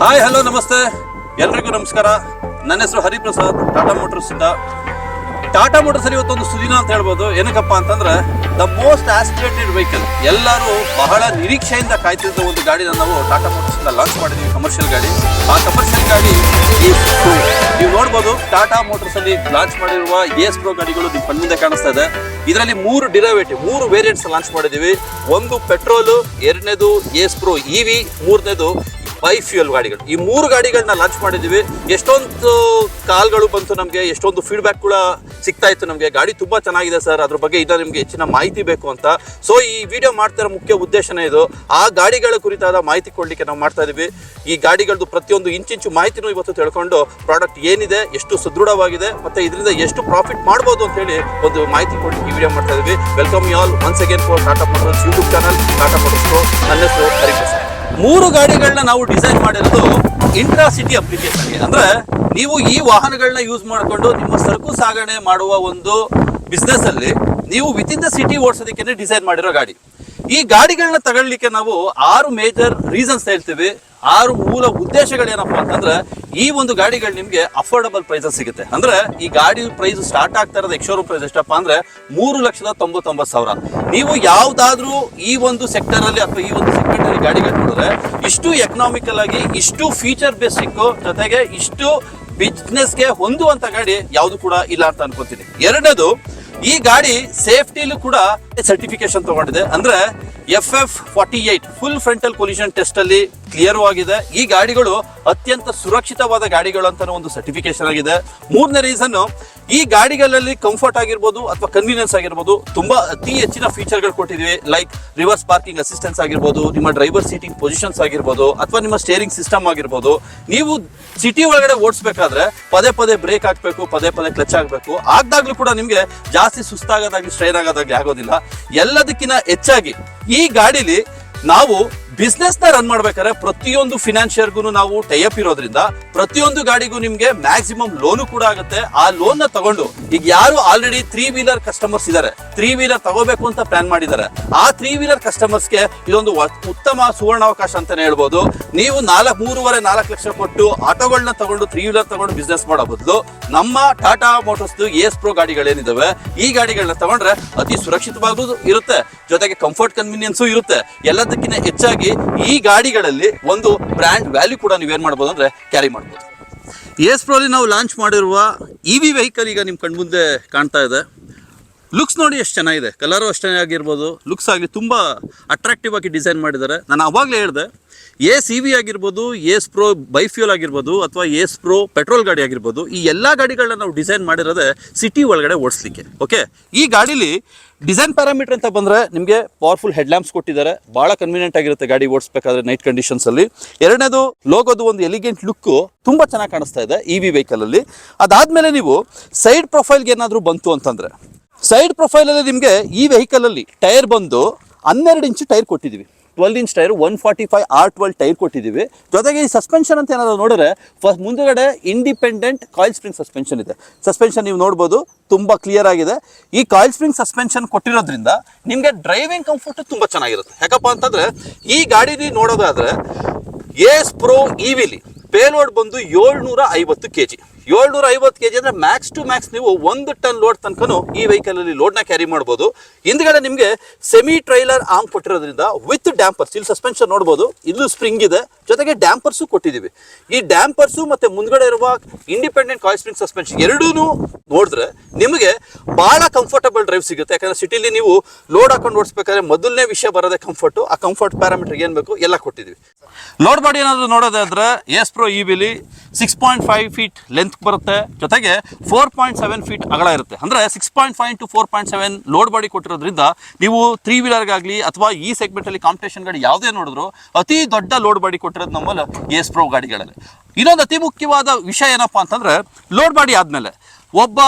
Hi hello ನಮಸ್ತೆ ಎಲ್ರಿಗೂ ನಮಸ್ಕಾರ. ನನ್ನ ಹೆಸರು ಹರಿಪ್ರಸಾದ್, ಟಾಟಾ ಮೋಟರ್ಸ್ ಇಂದ. ಟಾಟಾ ಮೋಟರ್ಸ್ ಅಲ್ಲಿ ಇವತ್ತೊಂದು ಸುದಿನ ಅಂತ ಹೇಳ್ಬೋದು. ಏನಕ್ಕಪ್ಪ ಅಂತಂದ್ರೆ ದ ಮೋಸ್ಟ್ ಆಸ್ಪಿರೇಟೆಡ್ ವೆಹಿಕಲ್, ಎಲ್ಲರೂ ಬಹಳ ನಿರೀಕ್ಷೆಯಿಂದ ಕಾಯ್ತಿದ್ದ ಒಂದು ಗಾಡಿನ ನಾವು ಟಾಟಾ ಮೋಟರ್ಸ್ ಇಂದ ಲಾಂಚ್ ಮಾಡಿದ್ವಿ, ಕಮರ್ಷಿಯಲ್ ಗಾಡಿ. ಆ ಕಮರ್ಷಿಯಲ್ ಗಾಡಿ ನೀವು ನೋಡ್ಬೋದು. ಟಾಟಾ ಮೋಟರ್ಸ್ ಅಲ್ಲಿ ಲಾಂಚ್ ಮಾಡಿರುವ ಏಸ್ ಪ್ರೋ ಗಾಡಿಗಳು ನಿಮ್ಮ ಕಣ್ಮುಂದೆ ಕಾಣಿಸ್ತಾ ಇದೆ. ಇದರಲ್ಲಿ 3 ಡಿರೈವೇಟಿವ್ 3 ವೇರಿಯಂಟ್ಸ್ ಲಾಂಚ್ ಮಾಡಿದೀವಿ. ಒಂದು ಪೆಟ್ರೋಲು, ಎರಡನೇದು ಏಸ್ ಪ್ರೋ ಇವಿ, ಮೂರನೇದು ಬೈ ಫ್ಯೂಯಲ್ ಗಾಡಿಗಳು. ಈ 3 ಗಾಡಿಗಳನ್ನ ಲಾಂಚ್ ಮಾಡಿದೀವಿ. ಎಷ್ಟೊಂದು ಕಾಲ್ಗಳು ಬಂತು ನಮಗೆ, ಎಷ್ಟೊಂದು ಫೀಡ್ಬ್ಯಾಕ್ ಕೂಡ ಸಿಗ್ತಾ ಇತ್ತು ನಮಗೆ. ಗಾಡಿ ತುಂಬಾ ಚೆನ್ನಾಗಿದೆ ಸರ್, ಅದ್ರ ಬಗ್ಗೆ ಇನ್ನ ನಿಮ್ಗೆ ಹೆಚ್ಚಿನ ಮಾಹಿತಿ ಬೇಕು ಅಂತ. ಸೊ ಈ ವಿಡಿಯೋ ಮಾಡ್ತಿರೋ ಮುಖ್ಯ ಉದ್ದೇಶನೇ ಇದು. ಆ ಗಾಡಿಗಳ ಕುರಿತಾದ ಮಾಹಿತಿ ಕೊಡ್ಲಿಕ್ಕೆ ನಾವು ಮಾಡ್ತಾ ಇದೀವಿ. ಈ ಗಾಡಿಗಳದ್ದು ಪ್ರತಿಯೊಂದು ಇಂಚಿಂಚು ಮಾಹಿತಿನೂ ಇವತ್ತು ತಿಳ್ಕೊಂಡು ಪ್ರಾಡಕ್ಟ್ ಏನಿದೆ, ಎಷ್ಟು ಸುದೃಢವಾಗಿದೆ, ಮತ್ತೆ ಇದರಿಂದ ಎಷ್ಟು ಪ್ರಾಫಿಟ್ ಮಾಡ್ಬೋದು ಅಂತ ಹೇಳಿ ಒಂದು ಮಾಹಿತಿ ಕೊಡ್ಲಿಕ್ಕೆ ಈ ವಿಡಿಯೋ ಮಾಡ್ತಾ ಇದೀವಿ. Welcome you all once again for Tata Motors YouTube channel, Tata Motors pro. ನನ್ನ ಹೆಸರು ಹರಿಪ್ರಸಾದ್. 3 ಗಾಡಿಗಳನ್ನ ನಾವು ಡಿಸೈನ್ ಮಾಡಿರೋದು ಇಂಟ್ರಾ ಸಿಟಿ ಅಪ್ಲಿಕೇಶನ್ಗೆ. ಅಂದ್ರೆ ನೀವು ಈ ವಾಹನಗಳನ್ನ ಯೂಸ್ ಮಾಡಿಕೊಂಡು ನಿಮ್ಮ ಸರಕು ಸಾಗಣೆ ಮಾಡುವ ಒಂದು ಬಿಸ್ನೆಸ್ ಅಲ್ಲಿ ನೀವು ವಿತಿನ್ ದ ಸಿಟಿ ಓಡಿಸೋದಕ್ಕೆ ಡಿಸೈನ್ ಮಾಡಿರೋ ಗಾಡಿ. ಈ ಗಾಡಿಗಳನ್ನ ತಗೊಳ್ಳಿಕ್ಕೆ ನಾವು 6 ಮೇಜರ್ ರೀಸನ್ಸ್ ಹೇಳ್ತೀವಿ. 6 ಮೂಲ ಉದ್ದೇಶಗಳೇನಪ್ಪ ಅಂತಂದ್ರೆ ಈ ಒಂದು ಗಾಡಿಗಳು ನಿಮ್ಗೆ ಅಫೋರ್ಡಬಲ್ ಪ್ರೈಸಸ್ ಸಿಗುತ್ತೆ. ಅಂದ್ರೆ ಈ ಗಾಡಿ ಪ್ರೈಸ್ ಸ್ಟಾರ್ಟ್ ಆಗ್ತಾ ಇರೋದು ಎಕ್ಸ್‌ಶೋರೂಮ್ ಪ್ರೈಸ್ ಎಷ್ಟಪ್ಪ ಅಂದ್ರೆ 3,99,000. ನೀವು ಯಾವ್ದಾದ್ರೂ ಈ ಒಂದು ಸೆಕ್ಟರ್ ಅಲ್ಲಿ ಅಥವಾ ಈ ಒಂದು ಸೆಗ್ಮೆಂಟ್ ಅಲ್ಲಿ ಗಾಡಿಗಳು ನೋಡಿದ್ರೆ ಇಷ್ಟು ಎಕನಾಮಿಕಲ್ ಆಗಿ, ಇಷ್ಟು ಫೀಚರ್ ಬೇಸಿಕ್, ಜೊತೆಗೆ ಇಷ್ಟು ಬಿಸ್ನೆಸ್ಗೆ ಹೊಂದುವಂತ ಗಾಡಿ ಯಾವ್ದು ಕೂಡ ಇಲ್ಲ ಅಂತ ಅನ್ಕೋತೀನಿ. ಎರಡನೇದು, ಈ ಗಾಡಿ ಸೇಫ್ಟಿಲೂ ಕೂಡ ಸರ್ಟಿಫಿಕೇಶನ್ ತಗೊಂಡಿದೆ. ಅಂದ್ರೆ FF48 full frontal collision test ಅಲ್ಲಿ ಕ್ಲಿಯರ್ ಆಗಿದೆ. ಈ ಗಾಡಿಗಳು ಅತ್ಯಂತ ಸುರಕ್ಷಿತವಾದ ಗಾಡಿಗಳು ಅಂತ ಒಂದು ಸರ್ಟಿಫಿಕೇಶನ್ ಆಗಿದೆ. ಮೂರನೇ ರೀಸನ್, ಈ ಗಾಡಿಗಳಲ್ಲಿ ಕಂಫರ್ಟ್ ಆಗಿರ್ಬೋದು ಅಥವಾ ಕನ್ವೀನಿಯನ್ಸ್ ಆಗಿರ್ಬೋದು ತುಂಬಾ ಅತಿ ಹೆಚ್ಚಿನ ಫೀಚರ್ಗಳು ಕೊಟ್ಟಿದ್ವಿ. ಲೈಕ್ ರಿವರ್ಸ್ ಪಾರ್ಕಿಂಗ್ ಅಸಿಸ್ಟೆನ್ಸ್ ಆಗಿರ್ಬೋದು, ನಿಮ್ಮ ಡ್ರೈವರ್ ಸೀಟಿಂಗ್ ಪೊಸಿಷನ್ಸ್ ಆಗಿರ್ಬೋದು, ಅಥವಾ ನಿಮ್ಮ ಸ್ಟೇರಿಂಗ್ ಸಿಸ್ಟಮ್ ಆಗಿರ್ಬೋದು. ನೀವು ಸಿಟಿ ಒಳಗಡೆ ಓಡಿಸ್ಬೇಕಾದ್ರೆ ಪದೇ ಪದೇ ಬ್ರೇಕ್ ಹಾಕ್ಬೇಕು, ಪದೇ ಪದೇ ಕ್ಲಚ್ ಆಗಬೇಕು. ಆಗ್ದಾಗ್ಲೂ ಕೂಡ ನಿಮ್ಗೆ ಜಾಸ್ತಿ ಸುಸ್ತಾಗೋದಾಗ್ಲಿ ಸ್ಟ್ರೈನ್ ಆಗೋದಾಗ್ಲಿ ಆಗೋದಿಲ್ಲ. ಎಲ್ಲದಕ್ಕಿಂತ ಹೆಚ್ಚಾಗಿ ಈ ಗಾಡಿಲಿ ನಾವು ಬಿಸ್ನೆಸ್ ನ ರನ್ ಮಾಡ್ಬೇಕಾದ್ರೆ ಪ್ರತಿಯೊಂದು ಫಿನಾನ್ಷಿಯರ್ಗೂ ನಾವು ಟೈಅಪ್ ಇರೋದ್ರಿಂದ ಪ್ರತಿಯೊಂದು ಗಾಡಿಗೂ ನಿಮ್ಗೆ ಮ್ಯಾಕ್ಸಿಮಮ್ ಲೋನು ಕೂಡ ಆಗುತ್ತೆ. ಆ ಲೋನ್ ನ ತಗೊಂಡು ಈಗ ಯಾರು ಆಲ್ರೆಡಿ 3 ವೀಲರ್ ಕಸ್ಟಮರ್ಸ್ ಇದಾರೆ, 3 ವೀಲರ್ ತಗೋಬೇಕು ಅಂತ ಪ್ಲಾನ್ ಮಾಡಿದ್ದಾರೆ, ಆ 3 ವೀಲರ್ ಕಸ್ಟಮರ್ಸ್ಗೆ ಇದೊಂದು ಉತ್ತಮ ಸುವರ್ಣಾವಕಾಶ ಅಂತಾನೆ ಹೇಳ್ಬೋದು. ನೀವು 3.5-4 ಲಕ್ಷ ಕೊಟ್ಟು ಆಟೋಗಳನ್ನ ತಗೊಂಡು 3 ವೀಲರ್ ತಗೊಂಡು ಬಿಸ್ನೆಸ್ ಮಾಡೋ ಬದಲು ನಮ್ಮ ಟಾಟಾ ಮೋಟರ್ಸ್ ಏಸ್ ಪ್ರೋ ಗಾಡಿಗಳೇನಿದಾವೆ, ಈ ಗಾಡಿಗಳನ್ನ ತಗೊಂಡ್ರೆ ಅತಿ ಸುರಕ್ಷಿತವಾಗೂ ಇರುತ್ತೆ, ಜೊತೆಗೆ ಕಂಫರ್ಟ್ ಕನ್ವೀನಿಯನ್ಸು ಇರುತ್ತೆ. ಎಲ್ಲದಕ್ಕಿಂತ ಹೆಚ್ಚಾಗಿ ಈ ಗಾಡಿಗಳಲ್ಲಿ ಒಂದು ಬ್ರ್ಯಾಂಡ್ ವ್ಯಾಲ್ಯೂ ಕೂಡ ನೀವೇನ್ ಮಾಡಬಹುದು ಅಂದ್ರೆ ಕ್ಯಾರಿ ಮಾಡಬಹುದು. ಏಸ್ ಪ್ರೋ ಅಲ್ಲಿ ನಾವು ಲಾಂಚ್ ಮಾಡಿರುವ ಇವಿ ವೆಹಿಕಲ್ ಈಗ ನಿಮ್ ಕಣ್ಮುಂದೆ ಕಾಣ್ತಾ ಇದೆ. ಲುಕ್ಸ್ ನೋಡಿ ಎಷ್ಟು ಚೆನ್ನಾಗಿದೆ, ಕಲರು ಅಷ್ಟೇ ಆಗಿರ್ಬೋದು, ಲುಕ್ಸ್ ಆಗಲಿ ತುಂಬಾ ಅಟ್ರಾಕ್ಟಿವ್ ಆಗಿ ಡಿಸೈನ್ ಮಾಡಿದ್ದಾರೆ. ನಾನು ಅವಾಗಲೇ ಹೇಳಿದೆ, ಏಸ್ ಇವಿ ಆಗಿರ್ಬೋದು, ಏಸ್ ಪ್ರೋ ಬೈಫ್ಯೂಲ್ ಆಗಿರ್ಬೋದು, ಅಥವಾ ಏಸ್ ಪ್ರೋ ಪೆಟ್ರೋಲ್ ಗಾಡಿ ಆಗಿರ್ಬೋದು, ಈ ಎಲ್ಲ ಗಾಡಿಗಳನ್ನ ನಾವು ಡಿಸೈನ್ ಮಾಡಿರೋದೇ ಸಿಟಿ ಒಳಗಡೆ ಓಡಿಸ್ಲಿಕ್ಕೆ. ಓಕೆ, ಈ ಗಾಡಿಲಿ ಡಿಸೈನ್ ಪ್ಯಾರಾಮೀಟರ್ ಅಂತ ಬಂದ್ರೆ ನಿಮಗೆ ಪವರ್ಫುಲ್ ಹೆಡ್ ಲ್ಯಾಂಪ್ಸ್ ಕೊಟ್ಟಿದ್ದಾರೆ, ಬಹಳ ಕನ್ವೀನಿಯಂಟ್ ಆಗಿರುತ್ತೆ ಗಾಡಿ ಓಡಿಸ್ಬೇಕಾದ್ರೆ ನೈಟ್ ಕಂಡೀಷನ್ಸ್ ಅಲ್ಲಿ. ಎರಡನೇದು, ಲೋಗೋದು ಒಂದು ಎಲಿಗೆಂಟ್ ಲುಕ್ ತುಂಬಾ ಚೆನ್ನಾಗಿ ಕಾಣಿಸ್ತಾ ಇದೆ ಇವಿ ವೆಹಿಕಲ್ ಅಲ್ಲಿ. ಅದಾದ್ಮೇಲೆ ನೀವು ಸೈಡ್ ಪ್ರೊಫೈಲ್ಗೆ ಏನಾದ್ರು ಬಂತು ಅಂತಂದ್ರೆ, ಸೈಡ್ ಪ್ರೊಫೈಲ್ ಅಲ್ಲಿ ನಿಮಗೆ ಈ ವೆಹಿಕಲ್ ಅಲ್ಲಿ ಟೈರ್ ಬಂದು 12 ಇಂಚ್ ಟೈರ್ ಕೊಟ್ಟಿದ್ದೀವಿ. 12 ಇಂಚ್ ಟೈರ್, 145R12 ಟೈರ್ ಕೊಟ್ಟಿದ್ದೀವಿ. ಜೊತೆಗೆ ಈ ಸಸ್ಪೆನ್ಷನ್ ಅಂತ ಏನಾದ್ರು ನೋಡಿದ್ರೆ ಫಸ್ಟ್ ಮುಂದಗಡೆ ಇಂಡಿಪೆಂಡೆಂಟ್ ಕಾಯಿಲ್ ಸ್ಪ್ರಿಂಗ್ ಸಸ್ಪೆನ್ಷನ್ ಇದೆ. ಸಸ್ಪೆನ್ಷನ್ ನೀವು ನೋಡ್ಬೋದು, ತುಂಬಾ ಕ್ಲಿಯರ್ ಆಗಿದೆ. ಈ ಕಾಯಿಲ್ ಸ್ಪ್ರಿಂಗ್ ಸಸ್ಪೆನ್ಷನ್ ಕೊಟ್ಟಿರೋದ್ರಿಂದ ನಿಮಗೆ ಡ್ರೈವಿಂಗ್ ಕಂಫರ್ಟ್ ತುಂಬಾ ಚೆನ್ನಾಗಿರುತ್ತೆ. ಯಾಕಪ್ಪ ಅಂತಂದ್ರೆ ಈ ಗಾಡಿಲಿ ನೋಡೋದಾದ್ರೆ ಏಸ್ ಪ್ರೋ ಇವಿಲಿ ಪೇಲೋಡ್ ಬಂದು 750 kg. 750 kg ಅಂದ್ರೆ ಮ್ಯಾಕ್ಸ್ ಟು ಮ್ಯಾಕ್ಸ್ ನೀವು 1 ಟನ್ ಲೋಡ್ ತನಕನು ಈ ವೆಹಿಕಲ್ ಅಲ್ಲಿ ಲೋಡ್ ನ ಕ್ಯಾರಿ ಮಾಡಬಹುದು. ಹಿಂದ್ಗಡೆ ನಿಮ್ಗೆ ಸೆಮಿ ಟ್ರೈಲರ್ ಆರ್ಮ್ ಕೊಟ್ಟಿರೋದ್ರಿಂದ ವಿತ್ ಡ್ಯಾಂಪರ್ಸ್, ಇಲ್ಲಿ ಸಸ್ಪೆನ್ಷನ್ ನೋಡಬಹುದು, ಇದು ಸ್ಪ್ರಿಂಗ್ ಇದೆ, ಜೊತೆಗೆ ಡ್ಯಾಂಪರ್ಸ್ ಕೊಟ್ಟಿದೀವಿ. ಈ ಡ್ಯಾಂಪರ್ಸ್ ಮತ್ತೆ ಮುಂದ್ಗಡೆ ಇರುವ ಇಂಡಿಪೆಂಡೆಂಟ್ ಕಾಯಿಲ್ ಸ್ಪ್ರಿಂಗ್ ಸಸ್ಪೆನ್ಷನ್ ಎರಡೂ ನೋಡಿದ್ರೆ ನಿಮಗೆ ಬಹಳ ಕಂಫರ್ಟಬಲ್ ಡ್ರೈವ್ ಸಿಗುತ್ತೆ. ಯಾಕಂದ್ರೆ ಸಿಟಿಲಿ ನೀವು ಲೋಡ್ ಹಾಕೊಂಡು ಓಡಿಸ್ಬೇಕಾದ್ರೆ ಮೊದಲನೇ ವಿಷಯ ಬರೋದೇ ಕಂಫರ್ಟ್. ಆ ಕಂಫರ್ಟ್ ಪ್ಯಾರಾಮೀಟರ್ ಏನ್ ಬೇಕು ಎಲ್ಲ ಕೊಟ್ಟಿದ್ವಿ. ಲೋಡ್ ಬಾಡಿ ಏನಾದ್ರು ನೋಡೋದಾದ್ರೆ ಏಸ್ ಪ್ರೋ ಇವಿಲಿ 6.5 ಫೀಟ್ ಲೆಂತ್ ಬರುತ್ತೆ, ಜೊತೆಗೆ 4.7 ಫೀಟ್ ಅಗಲ ಇರುತ್ತೆ. ಅಂದ್ರೆ 6.5 to 4.7 ಲೋಡ್ ಬಾಡಿ ಕೊಟ್ಟಿರೋದ್ರಿಂದ ನೀವು 3 ವೀಲರ್ಗಾಗ್ಲಿ ಅಥವಾ ಈ ಸೆಗ್ಮೆಂಟ್ ಅಲ್ಲಿ ಕಾಂಪಿಟೇಷನ್ ಗಾಡಿ ಯಾವುದೇ ನೋಡಿದ್ರು ಅತಿ ದೊಡ್ಡ ಲೋಡ್ ಬಾಡಿ ಕೊಟ್ಟಿರೋದು ನಮ್ಮಲ್ಲಿ ಏಸ್ ಪ್ರೋ ಗಾಡಿಗಳಲ್ಲಿ. ಇನ್ನೊಂದು ಅತಿ ಮುಖ್ಯವಾದ ವಿಷಯ ಏನಪ್ಪಾ ಅಂತಂದ್ರೆ, ಲೋಡ್ ಬಾಡಿ ಆದ್ಮೇಲೆ ಒಬ್ಬ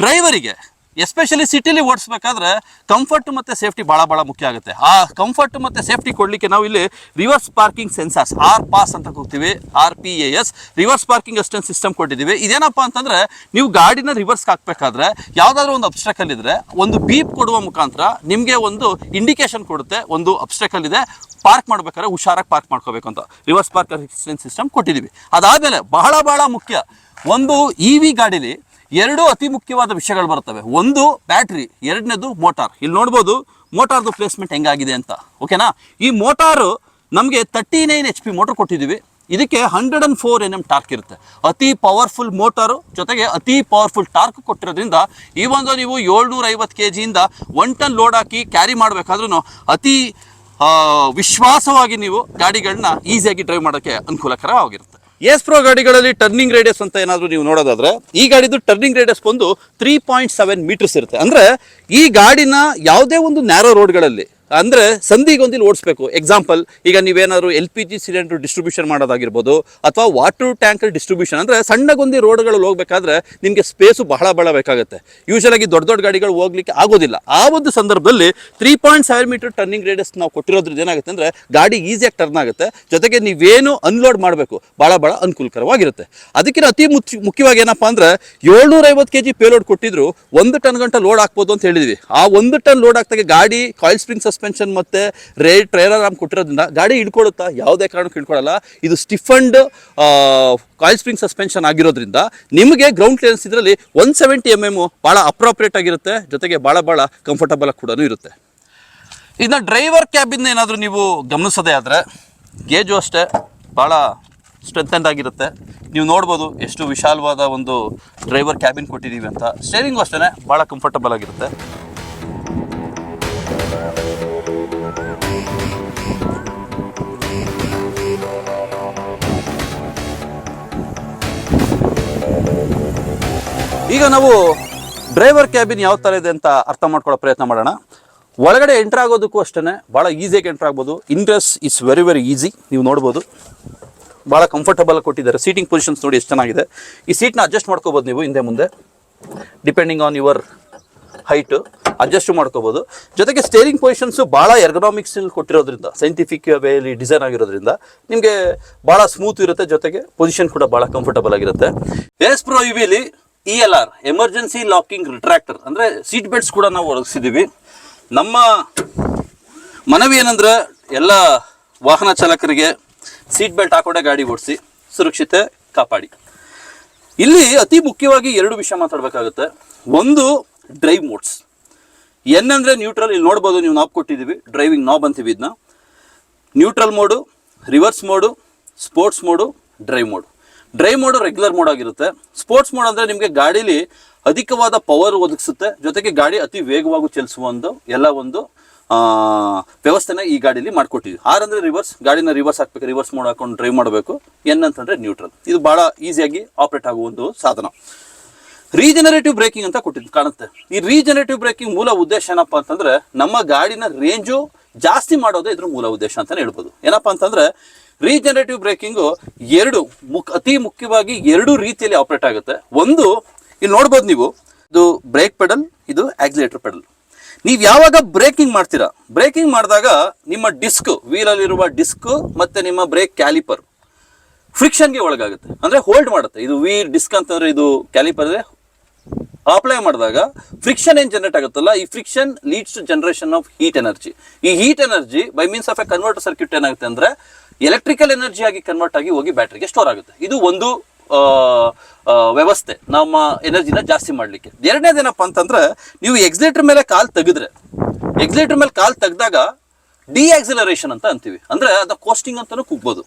ಡ್ರೈವರಿಗೆ ಎಸ್ಪೆಷಲಿ ಸಿಟಿಲಿ ಓಡಿಸ್ಬೇಕಾದ್ರೆ ಕಂಫರ್ಟ್ ಮತ್ತು ಸೇಫ್ಟಿ ಭಾಳ ಮುಖ್ಯ ಆಗುತ್ತೆ. ಆ ಕಂಫರ್ಟ್ ಮತ್ತು ಸೇಫ್ಟಿ ಕೊಡಲಿಕ್ಕೆ ನಾವು ಇಲ್ಲಿ ರಿವರ್ಸ್ ಪಾರ್ಕಿಂಗ್ ಸೆನ್ಸಾರ್ಸ್ RPAS ಅಂತ ಕೂಗ್ತೀವಿ, RPAS reverse parking assistant system ಕೊಟ್ಟಿದ್ದೀವಿ. ಇದೇನಪ್ಪ ಅಂತಂದರೆ ನೀವು ಗಾಡಿನ ರಿವರ್ಸ್ಗೆ ಹಾಕಬೇಕಾದ್ರೆ ಯಾವುದಾದ್ರೂ ಒಂದು ಅಬ್ಸ್ಟ್ರಕಲ್ ಇದ್ದರೆ ಒಂದು ಬೀಪ್ ಕೊಡುವ ಮುಖಾಂತರ ನಿಮಗೆ ಒಂದು ಇಂಡಿಕೇಶನ್ ಕೊಡುತ್ತೆ, ಒಂದು ಅಬ್ಸ್ಟ್ರಕಲ್ ಇದೆ, ಪಾರ್ಕ್ ಮಾಡ್ಬೇಕಾದ್ರೆ ಹುಷಾರಾಗಿ ಪಾರ್ಕ್ ಮಾಡ್ಕೋಬೇಕು ಅಂತ ರಿವರ್ಸ್ ಪಾರ್ಕ್ ಅಸಿಸ್ಟೆಂಟ್ ಸಿಸ್ಟಮ್ ಕೊಟ್ಟಿದ್ದೀವಿ. ಅದಾದಮೇಲೆ ಬಹಳ ಮುಖ್ಯ, ಒಂದು EV ಗಾಡೀಲಿ ಎರಡು ಅತಿ ಮುಖ್ಯವಾದ ವಿಷಯಗಳು ಬರ್ತವೆ. ಒಂದು ಬ್ಯಾಟ್ರಿ, ಎರಡನೇದು ಮೋಟಾರ್. ಇಲ್ಲಿ ನೋಡ್ಬೋದು ಮೋಟಾರ್ದು ಪ್ಲೇಸ್ಮೆಂಟ್ ಹೆಂಗಾಗಿದೆ ಅಂತ. ಓಕೆನಾ? ಈ ಮೋಟಾರು ನಮಗೆ 39 HP ಮೋಟರ್ ಕೊಟ್ಟಿದ್ದೀವಿ. ಇದಕ್ಕೆ 104 Nm ಟಾರ್ಕ್ ಇರುತ್ತೆ. ಅತಿ ಪವರ್ಫುಲ್ ಮೋಟಾರು ಜೊತೆಗೆ ಅತಿ ಪವರ್ಫುಲ್ ಟಾರ್ಕ್ ಕೊಟ್ಟಿರೋದ್ರಿಂದ ಈ ಒಂದು ನೀವು 750 kg 1 ಟನ್ ಲೋಡ್ ಹಾಕಿ ಕ್ಯಾರಿ ಮಾಡಬೇಕಾದ್ರೂ ಅತಿ ವಿಶ್ವಾಸವಾಗಿ ನೀವು ಗಾಡಿಗಳನ್ನ ಈಸಿಯಾಗಿ ಡ್ರೈವ್ ಮಾಡೋಕ್ಕೆ ಅನುಕೂಲಕರವಾಗಿರುತ್ತೆ. ಎಸ್ ಪ್ರೋ ಗಾಡಿಗಳಲ್ಲಿ ಟರ್ನಿಂಗ್ ರೇಡಿಯಸ್ ಅಂತ ಏನಾದರೂ ನೀವು ನೋಡೋದಾದ್ರೆ ಈ ಗಾಡಿದು ಟರ್ನಿಂಗ್ ರೇಡಿಯಸ್ ಬಂದು 3.7 ಮೀಟರ್ಸ್ ಇರುತ್ತೆ. ಅಂದರೆ ಈ ಗಾಡಿನ ಯಾವುದೇ ಒಂದು ನ್ಯಾರೋ ರೋಡ್ಗಳಲ್ಲಿ ಅಂದರೆ ಸಂದಿಗೊಂದಿಲ್ಲಿ ಓಡಿಸ್ಬೇಕು. ಎಕ್ಸಾಂಪಲ್, ಈಗ ನೀವೇನಾದ್ರು LPG ಸಿಲಿಂಡರ್ ಡಿಸ್ಟ್ರಿಬ್ಯೂಷನ್ ಮಾಡೋದಾಗಿರ್ಬೋದು ಅಥವಾ ವಾಟರ್ ಟ್ಯಾಂಕರ್ ಡಿಸ್ಟ್ರಿಬ್ಯೂಷನ್, ಅಂದರೆ ಸಣ್ಣಗೊಂದಿ ರೋಡ್ಗಳಲ್ಲಿ ಹೋಗ್ಬೇಕಾದ್ರೆ ನಿಮಗೆ ಸ್ಪೇಸು ಬಹಳ ಬೇಕಾಗುತ್ತೆ. ಯೂಶಲಾಗಿ ದೊಡ್ಡ ಗಾಡಿಗಳು ಹೋಗ್ಲಿಕ್ಕೆ ಆಗೋದಿಲ್ಲ. ಆ ಒಂದು ಸಂದರ್ಭದಲ್ಲಿ 3.7 ಮೀಟರ್ ಟರ್ನಿಂಗ್ ರೇಡಿಯಸ್ ನಾವು ಕೊಟ್ಟಿರೋದ್ರಿಂದ ಏನಾಗುತ್ತೆ ಅಂದರೆ ಗಾಡಿ ಈಸಿಯಾಗಿ ಟರ್ನ್ ಆಗುತ್ತೆ. ಜೊತೆಗೆ ನೀವೇನು ಅನ್ಲೋಡ್ ಮಾಡಬೇಕು ಭಾಳ ಅನುಕೂಲಕರವಾಗಿರುತ್ತೆ. ಅದಕ್ಕಿಂತ ಅತಿ ಮುಖ್ಯವಾಗಿ ಏನಪ್ಪ ಅಂದರೆ 750 kg ಪೇಲೋಡ್ ಕೊಟ್ಟಿದ್ರು 1 ಟನ್ ಗಂಟ ಲೋಡ್ ಹಾಕ್ಬೋದು ಅಂತ ಹೇಳಿದ್ವಿ. ಆ 1 ಟನ್ ಲೋಡ್ ಹಾಕ್ತಾಗ ಗಾಡಿ ಕಾಯಿಲ್ ಸ್ಪ್ರಿಂಗ್ ಸಸ್ಪೆನ್ಷನ್ ಮತ್ತೆ ಟ್ರೇಲರ್ ಆರ್ಮ್ ಕೊಟ್ಟಿರೋದ್ರಿಂದ ಗಾಡಿ ಹಿಡ್ಕೊಳ್ಳುತ್ತಾ? ಯಾವುದೇ ಕಾರಣಕ್ಕೂ ಹಿಡ್ಕೊಳ್ಳಲ್ಲ. ಇದು ಸ್ಟಿಫನ್ಡ್ ಕಾಯಿಲ್ ಸ್ಪ್ರಿಂಗ್ ಸಸ್ಪೆನ್ಷನ್ ಆಗಿರೋದ್ರಿಂದ ನಿಮಗೆ ಗ್ರೌಂಡ್ ಕ್ಲಿಯರೆನ್ಸ್ ಇದರಲ್ಲಿ 170 mm ಭಾಳ ಅಪ್ರೋಪ್ರಿಯೇಟ್ ಆಗಿರುತ್ತೆ. ಜೊತೆಗೆ ಭಾಳ ಕಂಫರ್ಟಬಲ್ ಕೂಡ ಇರುತ್ತೆ. ಇನ್ನು ಡ್ರೈವರ್ ಕ್ಯಾಬಿನ್ ಏನಾದರೂ ನೀವು ಗಮನಿಸೋದೇ ಆದರೆ ಗೇಜು ಅಷ್ಟೇ ಭಾಳ ಸ್ಟ್ರೆಂಥೆಂಡ್ ಆಗಿರುತ್ತೆ. ನೀವು ನೋಡ್ಬೋದು ಎಷ್ಟು ವಿಶಾಲವಾದ ಒಂದು ಡ್ರೈವರ್ ಕ್ಯಾಬಿನ್ ಕೊಟ್ಟಿದ್ದೀವಿ ಅಂತ. ಸ್ಟೇರಿಂಗು ಅಷ್ಟೇ ಭಾಳ ಕಂಫರ್ಟಬಲ್ ಆಗಿರುತ್ತೆ. ಈಗ ನಾವು ಡ್ರೈವರ್ ಕ್ಯಾಬಿನ್ ಯಾವ ಥರ ಇದೆ ಅಂತ ಅರ್ಥ ಮಾಡ್ಕೊಳ್ಳೋ ಪ್ರಯತ್ನ ಮಾಡೋಣ. ಒಳಗಡೆ ಎಂಟ್ರ್ ಆಗೋದಕ್ಕೂ ಅಷ್ಟೇ ಭಾಳ ಈಸಿಯಾಗಿ ಎಂಟ್ರ್ ಆಗ್ಬೋದು. Interest is very easy. ನೀವು ನೋಡ್ಬೋದು ಭಾಳ ಕಂಫರ್ಟಬಲ್ ಕೊಟ್ಟಿದ್ದಾರೆ. ಸೀಟಿಂಗ್ ಪೊಸಿಷನ್ಸ್ ನೋಡಿ ಎಷ್ಟು ಚೆನ್ನಾಗಿದೆ. ಈ ಸೀಟ್ನ ಅಡ್ಜಸ್ಟ್ ಮಾಡ್ಕೋಬೋದು ನೀವು ಹಿಂದೆ ಮುಂದೆ depending on your height adjust ಮಾಡ್ಕೋಬೋದು. ಜೊತೆಗೆ ಸ್ಟೇರಿಂಗ್ ಪೊಸಿಷನ್ಸು ಭಾಳ ಎರ್ಗೊನಾಮಿಕ್ಸಲ್ಲಿ ಕೊಟ್ಟಿರೋದ್ರಿಂದ, ಸೈಂಟಿಫಿಕ್ ವೇಲಿ ಡಿಸೈನ್ ಆಗಿರೋದ್ರಿಂದ ನಿಮಗೆ ಭಾಳ ಸ್ಮೂತ್ ಇರುತ್ತೆ. ಜೊತೆಗೆ ಪೊಸಿಷನ್ ಕೂಡ ಭಾಳ ಕಂಫರ್ಟಬಲ್ ಆಗಿರುತ್ತೆ. ಎಸ್ ಪ್ರೋ EVಲಿ ELR ಎಮರ್ಜೆನ್ಸಿ ಲಾಕಿಂಗ್ ರಿಟ್ರಾಕ್ಟರ್ ಅಂದರೆ ಸೀಟ್ ಬೆಲ್ಟ್ಸ್ ಕೂಡ ನಾವು ಒದಗಿಸಿದ್ದೀವಿ. ನಮ್ಮ ಮನವಿ ಏನಂದ್ರೆ ಎಲ್ಲ ವಾಹನ ಚಾಲಕರಿಗೆ ಸೀಟ್ ಬೆಲ್ಟ್ ಹಾಕೊಂಡೆ ಗಾಡಿ ಓಡಿಸಿ, ಸುರಕ್ಷತೆ ಕಾಪಾಡಿ. ಇಲ್ಲಿ ಅತಿ ಮುಖ್ಯವಾಗಿ 2 ವಿಷಯ ಮಾತಾಡಬೇಕಾಗುತ್ತೆ. ಒಂದು ಡ್ರೈವ್ ಮೋಡ್ಸ್. N ಅಂದರೆ ನ್ಯೂಟ್ರಲ್. ಇಲ್ಲಿ ನೋಡ್ಬೋದು ನೀವು ನಾಬ್ ಕೊಟ್ಟಿದ್ದೀವಿ, ಡ್ರೈವಿಂಗ್ ನಾಬ್ ಅಂತೀವಿ ಇದನ್ನ. Neutral mode, reverse mode, sports mode, drive mode. Drive mode regular mode ಆಗಿರುತ್ತೆ. ಸ್ಪೋರ್ಟ್ಸ್ ಮೋಡ್ ಅಂದರೆ ನಿಮಗೆ ಗಾಡೀಲಿ ಅಧಿಕವಾದ ಪವರ್ ಒದಗಿಸುತ್ತೆ. ಜೊತೆಗೆ ಗಾಡಿ ಅತಿ ವೇಗವಾಗಿ ಚಲಿಸುವ ಒಂದು ವ್ಯವಸ್ಥೆನ ಈ ಗಾಡೀಲಿ ಮಾಡ್ಕೊಟ್ಟಿದ್ವಿ. R ಅಂದರೆ ರಿವರ್ಸ್, ಗಾಡಿನ ರಿವರ್ಸ್ ಹಾಕ್ಬೇಕು, ರಿವರ್ಸ್ ಮೋಡ್ ಹಾಕೊಂಡು ಡ್ರೈವ್ ಮಾಡಬೇಕು. N ಅಂತಂದರೆ ನ್ಯೂಟ್ರಲ್. ಇದು ಭಾಳ ಈಸಿಯಾಗಿ ಆಪ್ರೇಟ್ ಆಗುವ ಒಂದು ಸಾಧನ. ರೀಜನರೇಟಿವ್ ಬ್ರೇಕಿಂಗ್ ಅಂತ ಕಾಣುತ್ತೆ. ಈ ರೀಜನರೇಟಿವ್ ಬ್ರೇಕಿಂಗ್ ಮೂಲ ಉದ್ದೇಶ ಏನಪ್ಪ ಅಂತಂದ್ರೆ ನಮ್ಮ ಗಾಡಿನ ರೇಂಜು ಜಾಸ್ತಿ ಮಾಡೋದೇ ಇದ್ರ ಮೂಲ ಉದ್ದೇಶ ಅಂತಾನೆ ಹೇಳ್ಬೋದು. ಏನಪ್ಪಾ ಅಂತಂದ್ರೆ ರೀಜನರೇಟಿವ್ ಬ್ರೇಕಿಂಗು ಅತಿ ಮುಖ್ಯವಾಗಿ 2 ರೀತಿಯಲ್ಲಿ ಆಪರೇಟ್ ಆಗುತ್ತೆ. ಒಂದು ಇಲ್ಲಿ ನೋಡ್ಬೋದು ನೀವು, ಇದು ಬ್ರೇಕ್ ಪೆಡಲ್, ಇದು ಆಕ್ಸಿಲೇಟರ್ ಪೆಡಲ್. ನೀವು ಯಾವಾಗ ಬ್ರೇಕಿಂಗ್ ಮಾಡ್ತೀರಾ, ಬ್ರೇಕಿಂಗ್ ಮಾಡಿದಾಗ ನಿಮ್ಮ ಡಿಸ್ಕ್, ವೀಲಲ್ಲಿರುವ ಡಿಸ್ಕ್ ಮತ್ತೆ ನಿಮ್ಮ ಬ್ರೇಕ್ ಕ್ಯಾಲಿಪರ್ ಫ್ರಿಕ್ಷನ್ಗೆ ಒಳಗಾಗುತ್ತೆ, ಅಂದ್ರೆ ಹೋಲ್ಡ್ ಮಾಡುತ್ತೆ. ಇದು ವೀಲ್ ಡಿಸ್ಕ್ ಅಂತಂದ್ರೆ ಇದು ಕ್ಯಾಲಿಪರ್ ಅಪ್ಲೈ ಮಾಡಿದಾಗ ಫ್ರಿಕ್ಷನ್ ಏನ್ ಜನರೇಟ್ ಆಗುತ್ತಲ್ಲ, ಈ friction leads to generation of heat energy. ಈ heat energy by means of a converter circuit ಏನಾಗುತ್ತೆ ಅಂದ್ರೆ ಎಲೆಕ್ಟ್ರಿಕಲ್ ಎನರ್ಜಿ ಆಗಿ ಕನ್ವರ್ಟ್ ಆಗಿ ಹೋಗಿ ಬ್ಯಾಟ್ರಿಗೆ ಸ್ಟೋರ್ ಆಗುತ್ತೆ. ಇದು ಒಂದು ವ್ಯವಸ್ಥೆ ನಮ್ಮ ಎನರ್ಜಿನ ಜಾಸ್ತಿ ಮಾಡ್ಲಿಕ್ಕೆ. ಎರಡನೇದೇನಪ್ಪ ಅಂತಂದ್ರೆ ನೀವು ಎಕ್ಸಿಲೇಟರ್ ಮೇಲೆ ಕಾಲ್ ತೆಗೆದ್ರೆ, ಎಕ್ಸಿಲೇಟರ್ ಮೇಲೆ ಕಾಲ್ ತೆಗೆದಾಗ ಡಿಆಕ್ಸಿಲರೇಷನ್ ಅಂತ ಅಂತೀವಿ, ಅಂದ್ರೆ ಅದ ಕೋಸ್ಟಿಂಗ್ ಅಂತಾನು ಕೂಗ್ಬೋದು.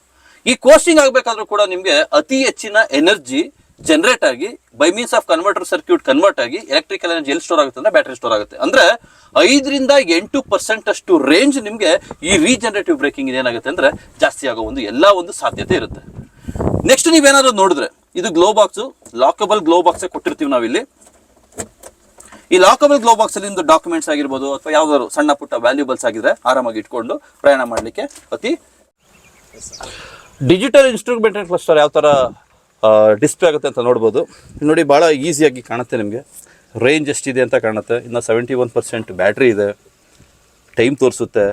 ಈ ಕೋಸ್ಟಿಂಗ್ ಆಗ್ಬೇಕಾದ್ರೂ ಕೂಡ ನಿಮ್ಗೆ ಅತಿ ಹೆಚ್ಚಿನ ಎನರ್ಜಿ ಜನರೇಟ್ ಆಗಿ by means of converter circuit convert ಆಗಿ ಎಲೆಕ್ಟ್ರಿಕಲ್ ಎನರ್ಜಿ ಎಲ್ಲಿ ಸ್ಟೋರ್ ಆಗುತ್ತೆ ಅಂದ್ರೆ ಬ್ಯಾಟರಿ ಸ್ಟೋರ್ ಆಗುತ್ತೆ. ಅಂದ್ರೆ 5ರಿಂದ 8% ಅಷ್ಟು ರೇಂಜ್ ನಿಮ್ಗೆ ಈ ರೀಜನರೇಟಿವ್ ಬ್ರೇಕಿಂಗ್ ಏನಾಗುತ್ತೆ ಅಂದ್ರೆ ಜಾಸ್ತಿ ಆಗೋ ಒಂದು ಸಾಧ್ಯತೆ ಇರುತ್ತೆ. ನೆಕ್ಸ್ಟ್ ನೀವೇನಾದ್ರು ನೋಡಿದ್ರೆ ಇದು ಗ್ಲೋ ಬಾಕ್ಸ್, ಲಾಕಬಲ್ ಗ್ಲೋ ಬಾಕ್ಸ್ ಕೊಟ್ಟಿರ್ತೀವಿ ನಾವಿಲ್ಲಿ. ಈ ಲಾಕಬಲ್ ಗ್ಲೋ ಬಾಕ್ಸ್ ಅಲ್ಲಿ ಡಾಕ್ಯುಮೆಂಟ್ಸ್ ಆಗಿರ್ಬೋದು ಅಥವಾ ಯಾವ್ದಾದ್ರು ಸಣ್ಣ ಪುಟ್ಟ ವ್ಯಾಲ್ಯೂಬಲ್ಸ್ ಆಗಿದ್ರೆ ಆರಾಮಾಗಿ ಇಟ್ಕೊಂಡು ಪ್ರಯಾಣ ಮಾಡಲಿಕ್ಕೆ ಅತಿ. ಡಿಜಿಟಲ್ ಇನ್ಸ್ಟ್ರುಮೆಂಟಲ್ ಕ್ಲಸ್ಟರ್ ಯಾವ ತರ ಡಿಸ್ಪ್ಲೇ ಆಗುತ್ತೆ ಅಂತ ನೋಡ್ಬೋದು. ನೋಡಿ, ಬಹಳ ಈಸಿಯಾಗಿ ಕಾಣುತ್ತೆ ನಿಮಗೆ. ರೇಂಜ್ ಎಷ್ಟಿದೆ ಅಂತ ಕಾಣುತ್ತೆ. ಇನ್ನು 71% ಬ್ಯಾಟ್ರಿ ಇದೆ. ಟೈಮ್ ತೋರಿಸುತ್ತೆ.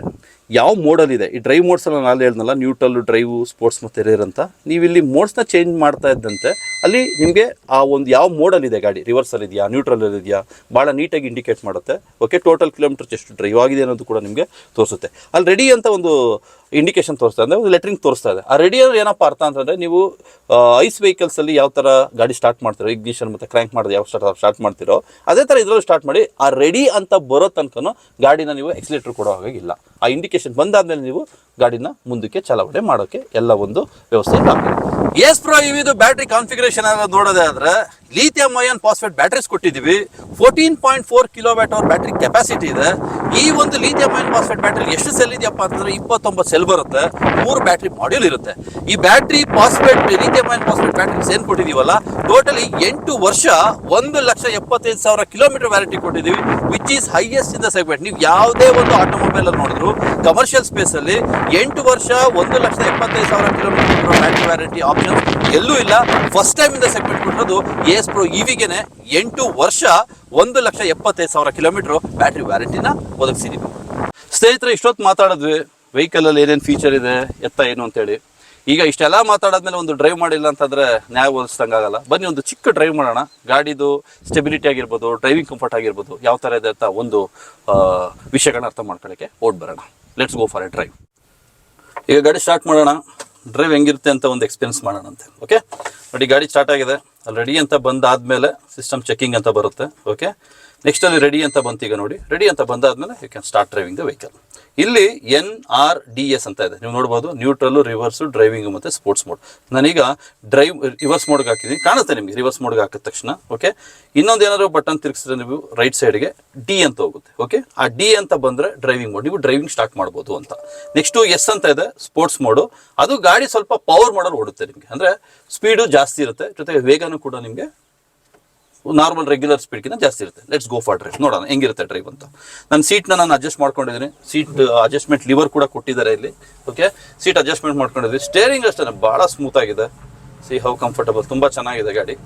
ಯಾವ ಮೋಡಲ್ ಇದೆ, ಈ ಡ್ರೈವ್ ಮೋಡ್ಸಲ್ಲಿ ನಾನು ಅಲ್ಲಿ ಹೇಳಿದ್ನಲ್ಲ, ನ್ಯೂಟ್ರಲ್, ಡ್ರೈವು, ಸ್ಪೋರ್ಟ್ಸ್ ಮತ್ತು ರೇರ್ ಅಂತ. ನೀವು ಇಲ್ಲಿ ಮೋಡ್ಸ್ನ ಚೇಂಜ್ ಮಾಡ್ತಾ ಇದ್ದಂತೆ ಅಲ್ಲಿ ನಿಮಗೆ ಆ ಒಂದು ಯಾವ ಮೋಡಲ್ ಇದೆ ಗಾಡಿ, ರಿವರ್ಸಲ್ಲಿ ಇದೆಯಾ, ನ್ಯೂಟ್ರಲಲ್ಲಿ ಇದೆಯಾ, ಭಾಳ ನೀಟಾಗಿ ಇಂಡಿಕೇಟ್ ಮಾಡುತ್ತೆ. ಓಕೆ, ಟೋಟಲ್ ಕಿಲೋಮೀಟರ್ಸ್ ಎಷ್ಟು ಡ್ರೈವ್ ಆಗಿದೆ ಅನ್ನೋದು ಕೂಡ ನಿಮಗೆ ತೋರಿಸುತ್ತೆ. ಅಲ್ಲಿ ರೆಡಿ ಅಂತ ಒಂದು ಇಂಡಿಕೇಶನ್ ತೋರಿಸ್ತಾ ಇದೆ, ಒಂದು ಲೆಟ್ರಿಂಗ್ ತೋರಿಸ್ತಾ ಇದೆ. ಆ ರೆಡಿ ಅಂದ್ರೆ ಏನಪ್ಪ ಅರ್ಥ ಅಂತಂದರೆ, ನೀವು ಐಸ್ ವೆಹಿಕಲ್ಸಲ್ಲಿ ಯಾವ ಥರ ಗಾಡಿ ಸ್ಟಾರ್ಟ್ ಮಾಡ್ತೀರೋ, ಇಗ್ನಿಷನ್ ಮತ್ತು ಕ್ರ್ಯಾಂಕ್ ಮಾಡೋದು ಯಾವ ಸ್ಟಾರ್ಟ್ ಮಾಡ್ತೀರೋ ಅದೇ ಥರ ಇದರಲ್ಲೂ ಸ್ಟಾರ್ಟ್ ಮಾಡಿ. ಆ ರೆಡಿ ಅಂತ ಬರೋ ತನಕನೂ ಗಾಡಿನ ನೀವು ಎಕ್ಸಿಲೇಟರ್ ಕೊಡೋ ಹಾಗಿಲ್ಲ. ಆ ಇಂಡಿಕೇಶನ್ ಬಂದಾದ್ಮೇಲೆ ನೀವು ಗಾಡಿನ ಮುಂದಕ್ಕೆ ಚಲಾವಣೆ ಮಾಡೋಕ್ಕೆ ಎಲ್ಲ ಒಂದು ವ್ಯವಸ್ಥೆ ಆಗಿದೆ. ಎಸ್ ಪ್ರೋ ಇವಿದು ಬ್ಯಾಟ್ರಿ ಕಾನ್ಫಿಗರೇಷನ್ ನೋಡೋದೇ ಆದರೆ ಲಿಥಿಯಂ ಅಯಾನ್ ಫಾಸ್ಫೇಟ್ ಬ್ಯಾಟ್ರೀಸ್ ಕೊಟ್ಟಿದ್ದೀವಿ. 14.4 kWh ಬ್ಯಾಟ್ರಿ ಕೆಪಾಸಿಟಿ ಇದೆ. ಈ ಒಂದು ಲಿಥಿಯಂ ಅಯಾನ್ ಫಾಸ್ಫೇಟ್ ಬ್ಯಾಟ್ರಿ ಎಷ್ಟು ಸೆಲ್ ಇದೆಯಪ್ಪ ಅಂತಂದ್ರೆ 29 ಸೆಲ್ ಬರುತ್ತೆ. 3 ಬ್ಯಾಟ್ರಿ ಮಾಡ್ಯೂಲ್ ಇರುತ್ತೆ. ಈ battery phosphate lithium ion phosphate batteries ಏನು ಕೊಟ್ಟಿದ್ದೀವಲ್ಲ, ಟೋಟಲಿ 8 ವರ್ಷ 1,75,000 ಕಿಲೋಮೀಟರ್ ವ್ಯಾರಂಟಿ ಕೊಟ್ಟಿದ್ದೀವಿ, which is highest in the segment. ನೀವು ಯಾವುದೇ ಒಂದು ಆಟೋಮೊಬೈಲ್ ಅಲ್ಲಿ ನೋಡಿದ್ರು ಕಮರ್ಷಿಯಲ್ ಸ್ಪೇಸ್ ಅಲ್ಲಿ 8 ವರ್ಷ 1,75,000 ಕಿಲೋಮೀಟರ್ ಬ್ಯಾಟ್ರಿ ವ್ಯಾರಂಟಿ ಆಪ್ಷನ್ ಎಲ್ಲೂ ಇಲ್ಲ. ಫಸ್ಟ್ ಟೈಮ್ ಇಂದ ಸೆಗ್ಮೆಂಟ್ ಕೊಟ್ಟಿರೋದು ಎಸ್ ಪ್ರೋ ಇವಿಗೆನೆ 8 ವರ್ಷ 1,75,000 ಕಿಲೋಮೀಟರ್ ಬ್ಯಾಟ್ರಿ ವ್ಯಾರಂಟಿನ ಒದಗಿಸಿದೀವಿ. ಸ್ನೇಹಿತರೆ, ಇಷ್ಟೊತ್ತು ಮಾತಾಡಿದ್ವಿ ವೆಹಿಕಲ್ ಅಲ್ಲಿ ಏನೇನು ಫೀಚರ್ ಇದೆ, ಎತ್ತ ಏನು ಅಂತೇಳಿ. ಈಗ ಇಷ್ಟೆಲ್ಲ ಮಾತಾಡಾದ್ಮೇಲೆ ಒಂದು ಡ್ರೈವ್ ಮಾಡಿಲ್ಲ ಅಂತಂದ್ರೆ ನ್ಯಾಯ ಒದಗಿಸ್ದಂಗಾಗಲ್ಲ. ಬನ್ನಿ ಒಂದು ಚಿಕ್ಕ ಡ್ರೈವ್ ಮಾಡೋಣ. ಗಾಡಿದು ಸ್ಟೆಬಿಲಿಟಿ ಆಗಿರ್ಬೋದು, ಡ್ರೈವಿಂಗ್ ಕಂಫರ್ಟ್ ಆಗಿರ್ಬೋದು, ಯಾವ ಥರ ಇದೆ ಅಂತ ಒಂದು ವಿಷಯಗಳನ್ನ ಅರ್ಥ ಮಾಡ್ಕೊಳ್ಳೋಕ್ಕೆ ಓಡ್ ಬರೋಣ. Let's go for A drive. ಈಗ ಗಾಡಿ ಸ್ಟಾರ್ಟ್ ಮಾಡೋಣ, ಡ್ರೈವ್ ಹೆಂಗಿರುತ್ತೆ ಅಂತ ಒಂದು ಎಕ್ಸ್ಪೀರಿಯನ್ಸ್ ಮಾಡೋಣ ಅಂತೆ. ಓಕೆ ನೋಡಿ, ಗಾಡಿ ಸ್ಟಾರ್ಟ್ ಆಗಿದೆ. ಅಲ್ಲಿ ರೆಡಿ ಅಂತ ಬಂದಾದ್ಮೇಲೆ ಸಿಸ್ಟಮ್ ಚೆಕಿಂಗ್ ಅಂತ ಬರುತ್ತೆ. ಓಕೆ, ನೆಕ್ಸ್ಟ್ ಅಲ್ಲಿ ರೆಡಿ ಅಂತ ಬಂತು. ಈಗ ನೋಡಿ, ರೆಡಿ ಅಂತ ಬಂದಾದ್ಮೇಲೆ you can start driving the vehicle. ಇಲ್ಲಿ NRDS ಅಂತ ಇದೆ, ನೀವು ನೋಡ್ಬೋದು. ನ್ಯೂಟ್ರಲ್, ರಿವರ್ಸು, ಡ್ರೈವಿಂಗ್ ಮತ್ತು ಸ್ಪೋರ್ಟ್ಸ್ ಮೋಡ್. ನಾನೀಗ ರಿವರ್ಸ್ ಮೋಡ್ಗೆ ಹಾಕಿದ್ದೀನಿ, ಕಾಣುತ್ತೆ ನಿಮಗೆ ರಿವರ್ಸ್ ಮೋಡ್ಗೆ ಹಾಕಿದ ತಕ್ಷಣ. ಓಕೆ, ಇನ್ನೊಂದು ಏನಾದ್ರು ಬಟನ್ ತಿರುಗಿಸಿದ್ರೆ ನೀವು ರೈಟ್ ಸೈಡ್ಗೆ D ಅಂತ ಹೋಗುತ್ತೆ. ಓಕೆ, ಆ D ಅಂತ ಬಂದರೆ ಡ್ರೈವಿಂಗ್ ಮೋಡ್, ನೀವು ಡ್ರೈವಿಂಗ್ ಸ್ಟಾರ್ಟ್ ಮಾಡ್ಬೋದು ಅಂತ. ನೆಕ್ಸ್ಟು S ಅಂತ ಇದೆ, ಸ್ಪೋರ್ಟ್ಸ್ ಮೋಡು. ಅದು ಗಾಡಿ ಸ್ವಲ್ಪ ಪವರ್ ಮಾಡಲ್ ಓಡುತ್ತೆ ನಿಮಗೆ, ಅಂದರೆ ಸ್ಪೀಡು ಜಾಸ್ತಿ ಇರುತ್ತೆ, ಜೊತೆಗೆ ವೇಗನೂ ಕೂಡ ನಿಮಗೆ ನಾರ್ಮಲ್ ರೆಗ್ಯುಲರ್ ಸ್ಪೀಡ್ಗಿಂತ ಜಾಸ್ತಿ ಇರುತ್ತೆ. ಲೆಟ್ಸ್ ಗೋ ಫಾರ್ ಡ್ರೈವ್, ನೋಡೋಣ ಹೆಂಗಿರುತ್ತೆ ಡ್ರೈವ್ ಅಂತ. ನನ್ನ ಸೀಟ್ನ ನಾನು ಅಡ್ಜಸ್ಟ್ ಮಾಡ್ಕೊಂಡಿದ್ದೀನಿ. ಸೀಟ್ ಅಡ್ಜಸ್ಟ್ಮೆಂಟ್ ಲಿವರ್ ಕೂಡ ಕೊಟ್ಟಿದ್ದಾರೆ ಇಲ್ಲಿ. ಓಕೆ, ಸೀಟ್ ಅಡ್ಜಸ್ಟ್ಮೆಂಟ್ ಮಾಡ್ಕೊಂಡಿದ್ವಿ. ಸ್ಟೇರಿಂಗ್ ಅಷ್ಟೇ ಭಾಳ ಸ್ಮೂತ್ ಆಗಿದೆ. ಸಿ ಹೌ ಕಂಫರ್ಟಬಲ್, ತುಂಬ ಚೆನ್ನಾಗಿದೆ ಗಾಡಿ.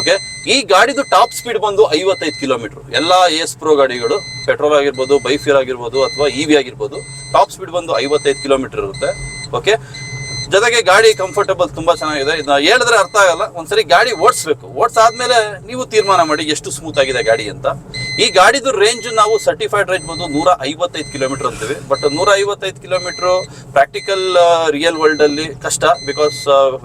ಓಕೆ, ಈ ಗಾಡಿದು ಟಾಪ್ ಸ್ಪೀಡ್ ಬಂದು 55 ಕಿಲೋಮೀಟರ್. ಎಲ್ಲ ಎಸ್ ಪ್ರೋ ಗಾಡಿಗಳು ಪೆಟ್ರೋಲ್ ಆಗಿರ್ಬೋದು, ಬೈಫಿಯರ್ ಆಗಿರ್ಬೋದು, ಅಥವಾ EV ಆಗಿರ್ಬೋದು, ಟಾಪ್ ಸ್ಪೀಡ್ ಬಂದು 55 ಕಿಲೋಮೀಟರ್ ಇರುತ್ತೆ. ಓಕೆ, ಜೊತೆಗೆ ಗಾಡಿ ಕಂಫರ್ಟಬಲ್, ತುಂಬ ಚೆನ್ನಾಗಿದೆ. ಇದನ್ನ ಹೇಳಿದ್ರೆ ಅರ್ಥ ಆಗಲ್ಲ, ಒಂದ್ಸರಿ ಗಾಡಿ ಓಡಿಸ್ಬೇಕು. ಓಡಿಸಾದ್ಮೇಲೆ ನೀವು ತೀರ್ಮಾನ ಮಾಡಿ ಎಷ್ಟು ಸ್ಮೂತ್ ಆಗಿದೆ ಗಾಡಿ ಅಂತ. ಈ ಗಾಡಿದು ರೇಂಜ್ ನಾವು ಸರ್ಟಿಫೈಡ್ ರೇಂಜ್ ಬಂದು 155 ಕಿಲೋಮೀಟರ್ ಅಂತೀವಿ. But 155 kilometre practical real world ಅಲ್ಲಿ ಕಷ್ಟ, ಬಿಕಾಸ್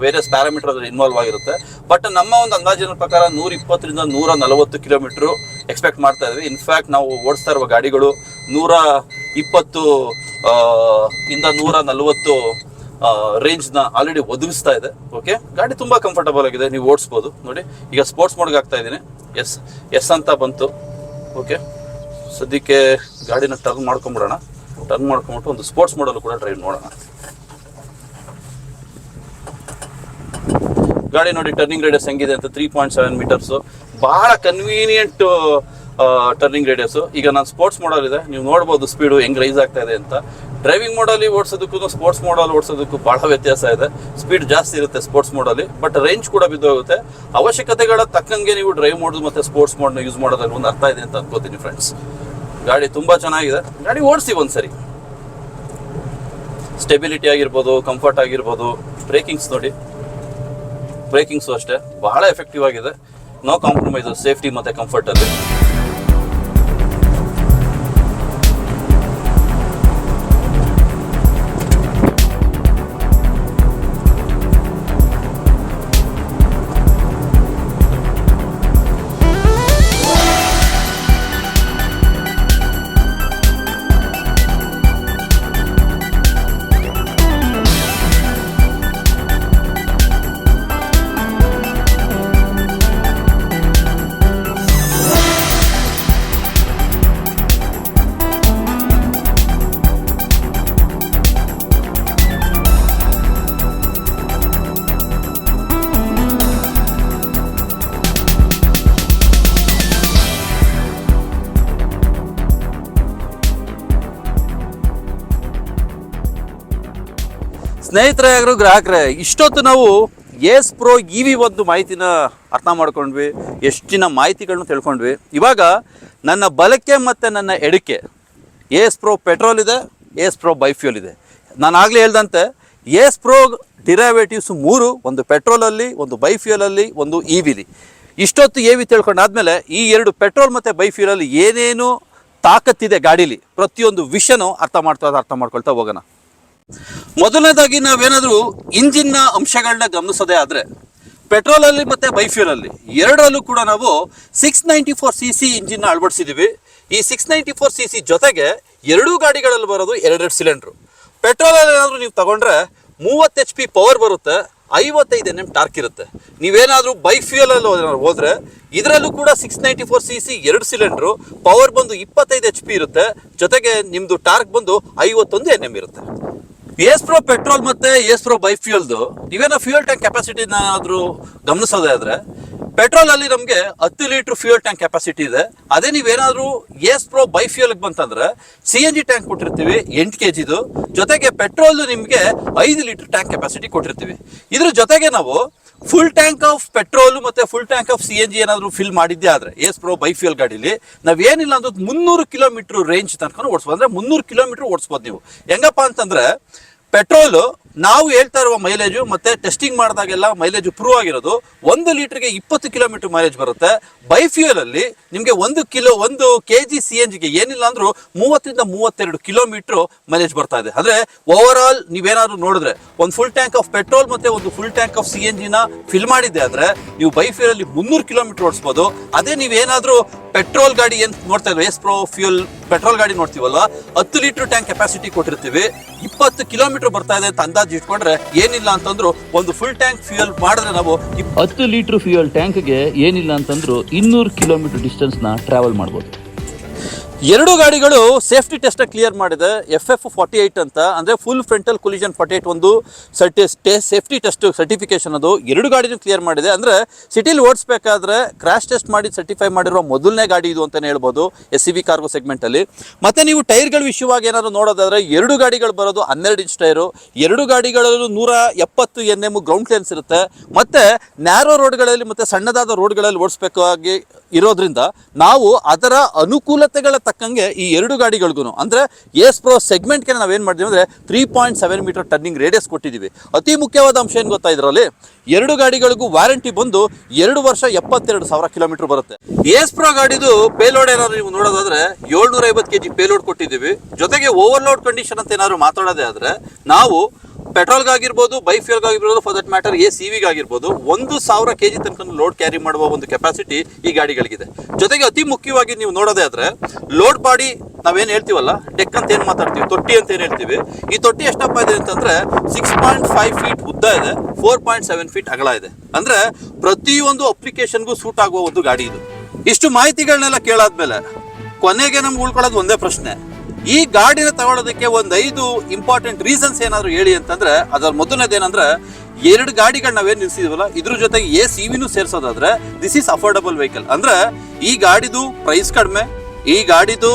ವೇರಿಯಸ್ ಪ್ಯಾರಾಮೀಟರ್ ಅದ್ರ ಇನ್ವಾಲ್ವ್ ಆಗಿರುತ್ತೆ. ಬಟ್ ನಮ್ಮ ಒಂದು ಅಂದಾಜಿನ ಪ್ರಕಾರ 120ರಿಂದ 140 ಕಿಲೋಮೀಟರ್ ಎಕ್ಸ್ಪೆಕ್ಟ್ ಮಾಡ್ತಾ ಇದ್ವಿ. ಇನ್ಫ್ಯಾಕ್ಟ್ ನಾವು ಓಡಿಸ್ತಾ ಇರುವ ಗಾಡಿಗಳು 120 ಇಂದ 140 ರೇಂಜ್ನ ಆಲ್ರೆಡಿ ಒದಗಿಸ್ತಾ ಇದೆ. ಓಕೆ, ಗಾಡಿ ತುಂಬ ಕಂಫರ್ಟಬಲ್ ಆಗಿದೆ, ನೀವು ಓಡಿಸ್ಬೋದು. ನೋಡಿ, ಈಗ ಸ್ಪೋರ್ಟ್ಸ್ ಮೋಡ್ಗೆ ಹಾಕ್ತಾ ಇದ್ದೀನಿ. ಎಸ್ ಅಂತ ಬಂತು. ಓಕೆ, ಸದ್ಯಕ್ಕೆ ಗಾಡಿನ ಟರ್ನ್ ಮಾಡ್ಕೊಂಬಿಡೋಣ. ಟರ್ನ್ ಮಾಡ್ಕೊಂಬಿಟ್ಟು ಒಂದು ಸ್ಪೋರ್ಟ್ಸ್ ಮೋಡಲ್ಲೂ ಕೂಡ ಡ್ರೈವ್ ನೋಡೋಣ. ಗಾಡಿ ನೋಡಿ, ಟರ್ನಿಂಗ್ ರೇಡಿಯಸ್ ಹೆಂಗಿದೆ ಅಂತ 3.7 ಮೀಟರ್ಸು, ಭಾಳ ಕನ್ವೀನಿಯಂಟ್ ಟರ್ನಿಂಗ್ ರೇಡಿಯಸ್ಸು. ಈಗ ನಾನು ಸ್ಪೋರ್ಟ್ಸ್ ಮೋಡಲ್ ಇದೆ, ನೀವು ನೋಡ್ಬೋದು ಸ್ಪೀಡು ಹೆಂಗೆ ರೈಸ್ ಆಗ್ತಾ ಇದೆ ಅಂತ. ಡ್ರೈವಿಂಗ್ ಮೋಡಲ್ಲಿ ಓಡಿಸೋದಕ್ಕೂ ಸ್ಪೋರ್ಟ್ಸ್ ಮೋಡಲ್ಲಿ ಓಡಿಸೋದಕ್ಕೂ ಭಾಳ ವ್ಯತ್ಯಾಸ ಇದೆ. ಸ್ಪೀಡ್ ಜಾಸ್ತಿ ಇರುತ್ತೆ ಸ್ಪೋರ್ಟ್ಸ್ ಮೋಡಲ್ಲಿ, ಬಟ್ ರೇಂಜ್ ಕೂಡ ಬಿದ್ದೋಗುತ್ತೆ. ಅವಶ್ಯಕತೆಗಳ ತಕ್ಕಂಗೆ ನೀವು ಡ್ರೈವ್ ಮೋಡ್ ಮತ್ತು ಸ್ಪೋರ್ಟ್ಸ್ ಮೋಡ್ನ ಯೂಸ್ ಮಾಡೋದ್ರಲ್ಲಿ ಒಂದು ಅರ್ಥ ಇದೆ ಅಂತ ಅನ್ಕೋತೀನಿ ಫ್ರೆಂಡ್ಸ್. ಗಾಡಿ ತುಂಬ ಚೆನ್ನಾಗಿದೆ, ಗಾಡಿ ಓಡಿಸಿ ಒಂದ್ಸರಿ. ಸ್ಟೆಬಿಲಿಟಿ ಆಗಿರ್ಬೋದು, ಕಂಫರ್ಟ್ ಆಗಿರ್ಬೋದು, ಬ್ರೇಕಿಂಗ್ಸ್ ನೋಡಿ, ಬ್ರೇಕಿಂಗ್ಸು ಅಷ್ಟೇ ಬಹಳ ಎಫೆಕ್ಟಿವ್ ಆಗಿದೆ. ನೋ ಕಾಂಪ್ರಮೈಸು ಸೇಫ್ಟಿ ಮತ್ತು ಕಂಫರ್ಟಲ್ಲಿ. ಸ್ನೇಹಿತರೆ, ಗ್ರಾಹಕರೇ, ಇಷ್ಟೊತ್ತು ನಾವು ಏಸ್ ಪ್ರೋ ಇ ವಿ ಒಂದು ಮಾಹಿತಿನ ಅರ್ಥ ಮಾಡ್ಕೊಂಡ್ವಿ, ಎಷ್ಟಿನ ಮಾಹಿತಿಗಳನ್ನ ತಿಳ್ಕೊಂಡ್ವಿ. ಇವಾಗ ನನ್ನ ಬಲಕ್ಕೆ ಮತ್ತು ನನ್ನ ಎಡಕ್ಕೆ ಏಸ್ ಪ್ರೋ ಪೆಟ್ರೋಲ್ ಇದೆ, ಏಸ್ ಪ್ರೋ ಬೈಫ್ಯೂಲ್ ಇದೆ. ನಾನು ಆಗಲೇ ಹೇಳ್ದಂತೆ ಏಸ್ ಪ್ರೋ ಡಿರೈವೇಟಿವ್ಸ್ 3, ಒಂದು ಪೆಟ್ರೋಲಲ್ಲಿ, ಒಂದು ಬೈಫ್ಯೂಲಲ್ಲಿ, ಒಂದು ಇ ವಿಲಿ. ಇಷ್ಟೊತ್ತು ಎ ವಿ ತಿಳ್ಕೊಂಡಾದ್ಮೇಲೆ ಈ 2 ಪೆಟ್ರೋಲ್ ಮತ್ತು ಬೈಫ್ಯೂಲಲ್ಲಿ ಏನೇನು ತಾಕತ್ತಿದೆ ಗಾಡೀಲಿ ಪ್ರತಿಯೊಂದು ವಿಷಯನೂ ಅರ್ಥ ಮಾಡ್ಕೊಳ್ತಾ ಹೋಗೋಣ. ಮೊದಲನೇದಾಗಿ ನಾವೇನಾದರೂ ಇಂಜಿನ್ನ ಅಂಶಗಳನ್ನ ಗಮನಿಸೋದೇ ಆದರೆ ಪೆಟ್ರೋಲಲ್ಲಿ ಮತ್ತು ಬೈಫ್ಯೂಲಲ್ಲಿ ಎರಡರಲ್ಲೂ ಕೂಡ ನಾವು 694cc ಇಂಜಿನ್ನ ಅಳವಡಿಸಿದ್ದೀವಿ. ಈ 694cc ಜೊತೆಗೆ ಎರಡೂ ಗಾಡಿಗಳಲ್ಲಿ ಬರೋದು 2 ಸಿಲಿಂಡ್ರು. ಪೆಟ್ರೋಲಲ್ಲಿ ಏನಾದರೂ ನೀವು ತಗೊಂಡ್ರೆ 30 HP ಪವರ್ ಬರುತ್ತೆ, 55 Nm ಟಾರ್ಕ್ ಇರುತ್ತೆ. ನೀವೇನಾದರೂ ಬೈಫ್ಯೂಲಲ್ಲಿ ಹೋದರೆ ಇದರಲ್ಲೂ ಕೂಡ 694cc 2 ಸಿಲಿಂಡ್ರು, ಪವರ್ ಬಂದು 25 HP ಇರುತ್ತೆ, ಜೊತೆಗೆ ನಿಮ್ಮದು ಟಾರ್ಕ್ ಬಂದು 51 Nm ಇರುತ್ತೆ. ಏಸ್ ಪ್ರೋ ಪೆಟ್ರೋಲ್ ಮತ್ತು ಏಸ್ ಪ್ರೋ ಬೈಫ್ಯೂಲ್ದು ನೀವೇನೋ ಫ್ಯೂಯಲ್ ಟ್ಯಾಂಕ್ ಕೆಪಾಸಿಟಿನ ಏನಾದರೂ ಗಮನಿಸೋದೇ ಆದರೆ ಪೆಟ್ರೋಲಲ್ಲಿ ನಮಗೆ 10 ಲೀಟ್ರ್ ಫ್ಯೂಯಲ್ ಟ್ಯಾಂಕ್ ಕೆಪಾಸಿಟಿ ಇದೆ. ಅದೇ ನೀವೇನಾದರೂ ಏಸ್ ಪ್ರೋ ಬೈಫ್ಯೂಲ್ಗೆ ಬಂತಂದರೆ CNG ಟ್ಯಾಂಕ್ ಕೊಟ್ಟಿರ್ತೀವಿ 8 kgದು, ಜೊತೆಗೆ ಪೆಟ್ರೋಲ್ ನಿಮಗೆ 5 ಲೀಟ್ರ್ ಟ್ಯಾಂಕ್ ಕೆಪಾಸಿಟಿ ಕೊಟ್ಟಿರ್ತೀವಿ. ಇದ್ರ ಜೊತೆಗೆ ನಾವು ಫುಲ್ ಟ್ಯಾಂಕ್ ಆಫ್ ಪೆಟ್ರೋಲ್ ಮತ್ತು ಫುಲ್ ಟ್ಯಾಂಕ್ ಆಫ್ CNG ಏನಾದರೂ ಫಿಲ್ ಮಾಡಿದ್ದೆ ಆದರೆ ಏಸ್ ಪ್ರೋ ಬೈಫ್ಯೂಲ್ ಗಾಡೀಲಿ ನಾವೇನಿಲ್ಲ ಅಂದ್ರೆ 300 ಕಿಲೋಮೀಟ್ರ್ ರೇಂಜ್ ತನಕ ಓಡಿಸ್ಬೋದು. ಅಂದರೆ 300 ಕಿಲೋಮೀಟ್ರ್ ಓಡಿಸ್ಬೋದು ನೀವು. ಹೆಂಗಪ್ಪ ಅಂತಂದರೆ ಪೆಟ್ರೋಲು ನಾವು ಹೇಳ್ತಾ ಇರುವ ಮೈಲೇಜು ಮತ್ತು ಟೆಸ್ಟಿಂಗ್ ಮಾಡಿದಾಗೆಲ್ಲ ಮೈಲೇಜು ಪ್ರೂವ್ ಆಗಿರೋದು 1 ಲೀಟ್ರಿಗೆ 20 ಕಿಲೋಮೀಟ್ರ್ ಮೈಲೇಜ್ ಬರುತ್ತೆ. ಬೈಫ್ಯೂಲಲ್ಲಿ ನಿಮಗೆ 1 kg CNGಗೆ ಏನಿಲ್ಲ ಅಂದರೂ 30ರಿಂದ 32 ಕಿಲೋಮೀಟ್ರು ಮೈಲೇಜ್ ಬರ್ತಾ ಇದೆ. ಅಂದರೆ ಓವರ್ ಆಲ್ ನೀವೇನಾದ್ರು ನೋಡಿದ್ರೆ ಒಂದು ಫುಲ್ ಟ್ಯಾಂಕ್ ಆಫ್ ಪೆಟ್ರೋಲ್ ಮತ್ತು ಒಂದು ಫುಲ್ ಟ್ಯಾಂಕ್ ಆಫ್ CNGನ ಫಿಲ್ ಮಾಡಿದ್ದೆ ಆದರೆ ನೀವು ಬೈಫ್ಯೂಲಲ್ಲಿ 300 ಕಿಲೋಮೀಟ್ರ್ ಓಡಿಸ್ಬೋದು. ಅದೇ ನೀವೇನಾದರೂ ಪೆಟ್ರೋಲ್ ಗಾಡಿ ಏನು ನೋಡ್ತಾ ಇಲ್ವ, ಏಸ್ ಪ್ರೋ ಫ್ಯೂಲ್ ಪೆಟ್ರೋಲ್ ಗಾಡಿ ನೋಡ್ತೀವಲ್ಲ, 10 ಲೀಟ್ರ್ ಟ್ಯಾಂಕ್ ಕೆಪಾಸಿಟಿ ಕೊಟ್ಟಿರ್ತೀವಿ, 20 ಕಿಲೋಮೀಟ್ರ್ ಬರ್ತಾ ಇದೆ ಅಂತ ಅಂದಾಜು ಇಟ್ಕೊಂಡ್ರೆ ಏನಿಲ್ಲ ಅಂತಂದ್ರು ಒಂದು ಫುಲ್ ಟ್ಯಾಂಕ್ ಫ್ಯೂಯಲ್ ಮಾಡಿದ್ರೆ ನಾವು 10 ಲೀಟರ್ ಫ್ಯೂಯಲ್ ಟ್ಯಾಂಕ್ಗೆ ಏನಿಲ್ಲ ಅಂತಂದ್ರು 200 ಕಿಲೋಮೀಟರ್ ಡಿಸ್ಟೆನ್ಸ್ನ ಟ್ರಾವೆಲ್ ಮಾಡ್ಬೋದು. ಎರಡು ಗಾಡಿಗಳು ಸೇಫ್ಟಿ ಟೆಸ್ಟ್ ಕ್ಲಿಯರ್ ಮಾಡಿದೆ. FF48 ಅಂತ ಅಂದರೆ ಫುಲ್ ಫ್ರಂಟಲ್ ಕೊಲಿಷನ್ 48 ಒಂದು ಸೇಫ್ಟಿ ಟೆಸ್ಟ್ ಸರ್ಟಿಫಿಕೇಶನ್ ಅದು ಎರಡು ಗಾಡಿನೂ ಕ್ಲಿಯರ್ ಮಾಡಿದೆ. ಅಂದರೆ ಸಿಟಿಲಿ ಓಡಿಸ್ಬೇಕಾದ್ರೆ ಕ್ರ್ಯಾಶ್ ಟೆಸ್ಟ್ ಮಾಡಿ ಸರ್ಟಿಫೈ ಮಾಡಿರೋ ಮೊದಲನೇ ಗಾಡಿ ಇದು ಅಂತಲೇ ಹೇಳ್ಬೋದು SUV ಕಾರ್ಗೋ ಸೆಗ್ಮೆಂಟಲ್ಲಿ. ಮತ್ತು ನೀವು ಟೈರ್ಗಳ ವಿಷಯವಾಗಿ ಏನಾದರೂ ನೋಡೋದಾದರೆ ಎರಡು ಗಾಡಿಗಳು ಬರೋದು 12 ಇಂಚ್ ಟೈರು, ಎರಡು ಗಾಡಿಗಳಲ್ಲೂ 170 Nm ಗ್ರೌಂಡ್ ಕ್ಲಿಯರೆನ್ಸ್ ಇರುತ್ತೆ. ಮತ್ತು ನ್ಯಾರೋ ರೋಡ್ಗಳಲ್ಲಿ ಮತ್ತು ಸಣ್ಣದಾದ ರೋಡ್ಗಳಲ್ಲಿ ಓಡಿಸ್ಬೇಕಾಗಿ ಇರೋದ್ರಿಂದ ನಾವು ಅದರ ಅನುಕೂಲತೆಗಳ ತಕ್ಕಂಗೆ ಈ ಎರಡು ಗಾಡಿಗಳಿಗೂ ಅಂದರೆ ಏಸ್ ಪ್ರೋ ಸೆಗ್ಮೆಂಟ್ಗೆ ನಾವೇನು ಮಾಡಿದ್ದೀವಿ ಅಂದರೆ 3.7 ಮೀಟರ್ ಟರ್ನಿಂಗ್ ರೇಡಿಯಸ್ ಕೊಟ್ಟಿದ್ದೀವಿ. ಅತಿ ಮುಖ್ಯವಾದ ಅಂಶ ಏನು ಗೊತ್ತಾ, ಇದರಲ್ಲಿ ಎರಡು ಗಾಡಿಗಳಿಗೂ ವಾರಂಟಿ ಬಂದು 2 ವರ್ಷ 72,000 ಕಿಲೋಮೀಟರ್ ಬರುತ್ತೆ. ಏಸ್ ಪ್ರೋ ಗಾಡಿದು ಪೇಲೋಡ್ ಏನಾದ್ರು ನೀವು ನೋಡೋದಾದ್ರೆ 750 kg ಪೇಲೋಡ್ ಕೊಟ್ಟಿದ್ದೀವಿ. ಜೊತೆಗೆ ಓವರ್ಲೋಡ್ ಕಂಡೀಷನ್ ಅಂತ ಏನಾದ್ರು ಮಾತಾಡೋದೇ ಆದರೆ ನಾವು ಪೆಟ್ರೋಲ್ಗಾಗಿರ್ಬೋದು, ಬೈಫ್ಯೂಲ್ಗಾಗಿರ್ಬೋದು, ಫಾರ್ ದಟ್ ಮ್ಯಾಟರ್ CVಗಾಗಿರ್ಬೋದು 1,000 kg ತನಕ ಲೋಡ್ ಕ್ಯಾರಿ ಮಾಡುವ ಒಂದು ಕೆಪಾಸಿಟಿ ಈ ಗಾಡಿಗಳಿಗಿದೆ. ಜೊತೆಗೆ ಅತಿ ಮುಖ್ಯವಾಗಿ ನೀವು ನೋಡೋದೇ ಆದರೆ ಲೋಡ್ ಬಾಡಿ ನಾವೇನು ಹೇಳ್ತೀವಲ್ಲ, ಡೆಕ್ ಅಂತ ಏನು ಮಾತಾಡ್ತೀವಿ, ತೊಟ್ಟಿ ಅಂತ ಏನು ಹೇಳ್ತೀವಿ, ಈ ತೊಟ್ಟಿ ಎಷ್ಟಪ್ಪ ಇದೆ ಅಂತಂದರೆ 6.5 ಫೀಟ್ ಉದ್ದ ಇದೆ, 4.7 ಫೀಟ್ ಅಗಲ ಇದೆ. ಅಂದರೆ ಪ್ರತಿಯೊಂದು ಅಪ್ಲಿಕೇಶನ್ಗೂ ಸೂಟ್ ಆಗುವ ಒಂದು ಗಾಡಿ ಇದು. ಇಷ್ಟು ಮಾಹಿತಿಗಳನ್ನೆಲ್ಲ ಕೇಳಾದ್ಮೇಲೆ ಕೊನೆಗೆ ನಮ್ಗೆ ಉಳ್ಕೊಳ್ಳೋದು ಒಂದೇ ಪ್ರಶ್ನೆ, ಈ ಗಾಡಿನ ತಗೊಳ್ಳೋದಕ್ಕೆ ಒಂದು 5 ಇಂಪಾರ್ಟೆಂಟ್ ರೀಸನ್ಸ್ ಏನಾದ್ರು ಹೇಳಿ ಅಂತಂದ್ರೆ ಅದರ ಮೊದಲನೇದೇನಂದ್ರೆ ಎರಡು ಗಾಡಿಗಳು ನಾವೇನು ನಿಲ್ಸಿದೀವಲ್ಲ ಇದ್ರ ಜೊತೆಗೆ CVನೂ ಸೇರಿಸೋದಾದ್ರೆ ದಿಸ್ ಈಸ್ ಅಫೋರ್ಡಬಲ್ ವೆಹಿಕಲ್. ಅಂದ್ರೆ ಈ ಗಾಡಿದು ಪ್ರೈಸ್ ಕಡಿಮೆ, ಈ ಗಾಡಿದು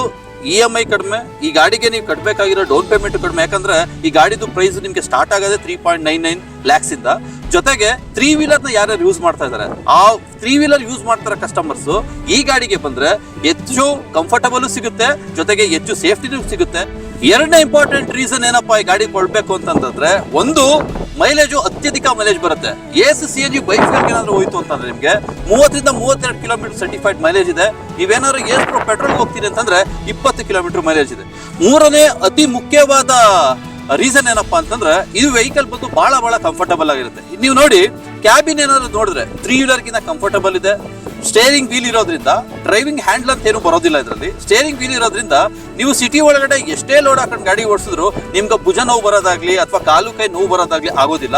EMI ಕಡಿಮೆ, ಈ ಗಾಡಿಗೆ ನೀವು ಕಟ್ಟಬೇಕಾಗಿರೋ ಡೌನ್ ಪೇಮೆಂಟ್ ಕಡಿಮೆ. ಯಾಕಂದ್ರೆ ಈ ಗಾಡಿದು ಪ್ರೈಸ್ ನಿಮಗೆ ಸ್ಟಾರ್ಟ್ ಆಗೋದೇ 3.99 lakhs ಇಂದ. ಜೊತೆಗೆ 3 ವೀಲರ್ನ ಯಾರ್ಯಾರು ಯೂಸ್ ಮಾಡ್ತಾ ಇದ್ದಾರೆ ಆ 3 ವೀಲರ್ ಯೂಸ್ ಮಾಡ್ತಾರ ಕಸ್ಟಮರ್ಸು ಈ ಗಾಡಿಗೆ ಬಂದ್ರೆ ಹೆಚ್ಚು ಕಂಫರ್ಟಬಲ್ ಸಿಗುತ್ತೆ, ಜೊತೆಗೆ ಹೆಚ್ಚು ಸೇಫ್ಟಿನೂ ಸಿಗುತ್ತೆ. ಎರಡನೇ ಇಂಪಾರ್ಟೆಂಟ್ ರೀಸನ್ ಏನಪ್ಪಾ ಈ ಗಾಡಿ ಕೊಡ್ಬೇಕು ಅಂತಂದ್ರೆ, ಒಂದು ಮೈಲೇಜು ಅತ್ಯಧಿಕ ಮೈಲೇಜ್ ಬರುತ್ತೆ. CNG ಬೈಫ್ಯೂಲ್ಗೆ ಏನಾದ್ರು ಹೋಯ್ತು ಅಂತಂದ್ರೆ ನಿಮಗೆ 30ರಿಂದ 32 ಕಿಲೋಮೀಟರ್ ಸರ್ಟಿಫೈಡ್ ಮೈಲೇಜ್ ಇದೆ. ನೀವೇನಾದ್ರು ಏಸ್ ಪ್ರೋ ಪೆಟ್ರೋಲ್ಗೆ ಹೋಗ್ತೀರಿ ಅಂತಂದ್ರೆ 20 ಕಿಲೋಮೀಟರ್ ಮೈಲೇಜ್ ಇದೆ. ಮೂರನೇ ಅತಿ ಮುಖ್ಯವಾದ ರೀಸನ್ ಏನಪ್ಪಾ ಅಂತಂದ್ರೆ ಇದು ವೆಹಿಕಲ್ ಬಂದು ಬಹಳ ಕಂಫರ್ಟಬಲ್ ಆಗಿರುತ್ತೆ. ನೀವು ನೋಡಿ ಕ್ಯಾಬಿನ್ ಏನಾದ್ರು ನೋಡಿದ್ರೆ 3 ವೀಲರ್ಗಿಂತ ಕಂಫರ್ಟಬಲ್ ಇದೆ. ಸ್ಟೇರಿಂಗ್ ವೀಲ್ ಇರೋದ್ರಿಂದ ಡ್ರೈವಿಂಗ್ ಹ್ಯಾಂಡಲ್ ಅಂತ ಏನು ಬರೋದಿಲ್ಲ ಇದರಲ್ಲಿ. ಸ್ಟೇರಿಂಗ್ ವೀಲ್ ಇರೋದ್ರಿಂದ ನೀವು ಸಿಟಿ ಒಳಗಡೆ ಎಷ್ಟೇ ಲೋಡ್ ಹಾಕೊಂಡು ಗಾಡಿ ಓಡಿಸಿದ್ರು ನಿಮ್ಗೆ ಭುಜ ನೋವು ಬರೋದಾಗ್ಲಿ ಅಥವಾ ಕಾಲು ಕೈ ನೋವು ಬರೋದಾಗ್ಲಿ ಆಗೋದಿಲ್ಲ.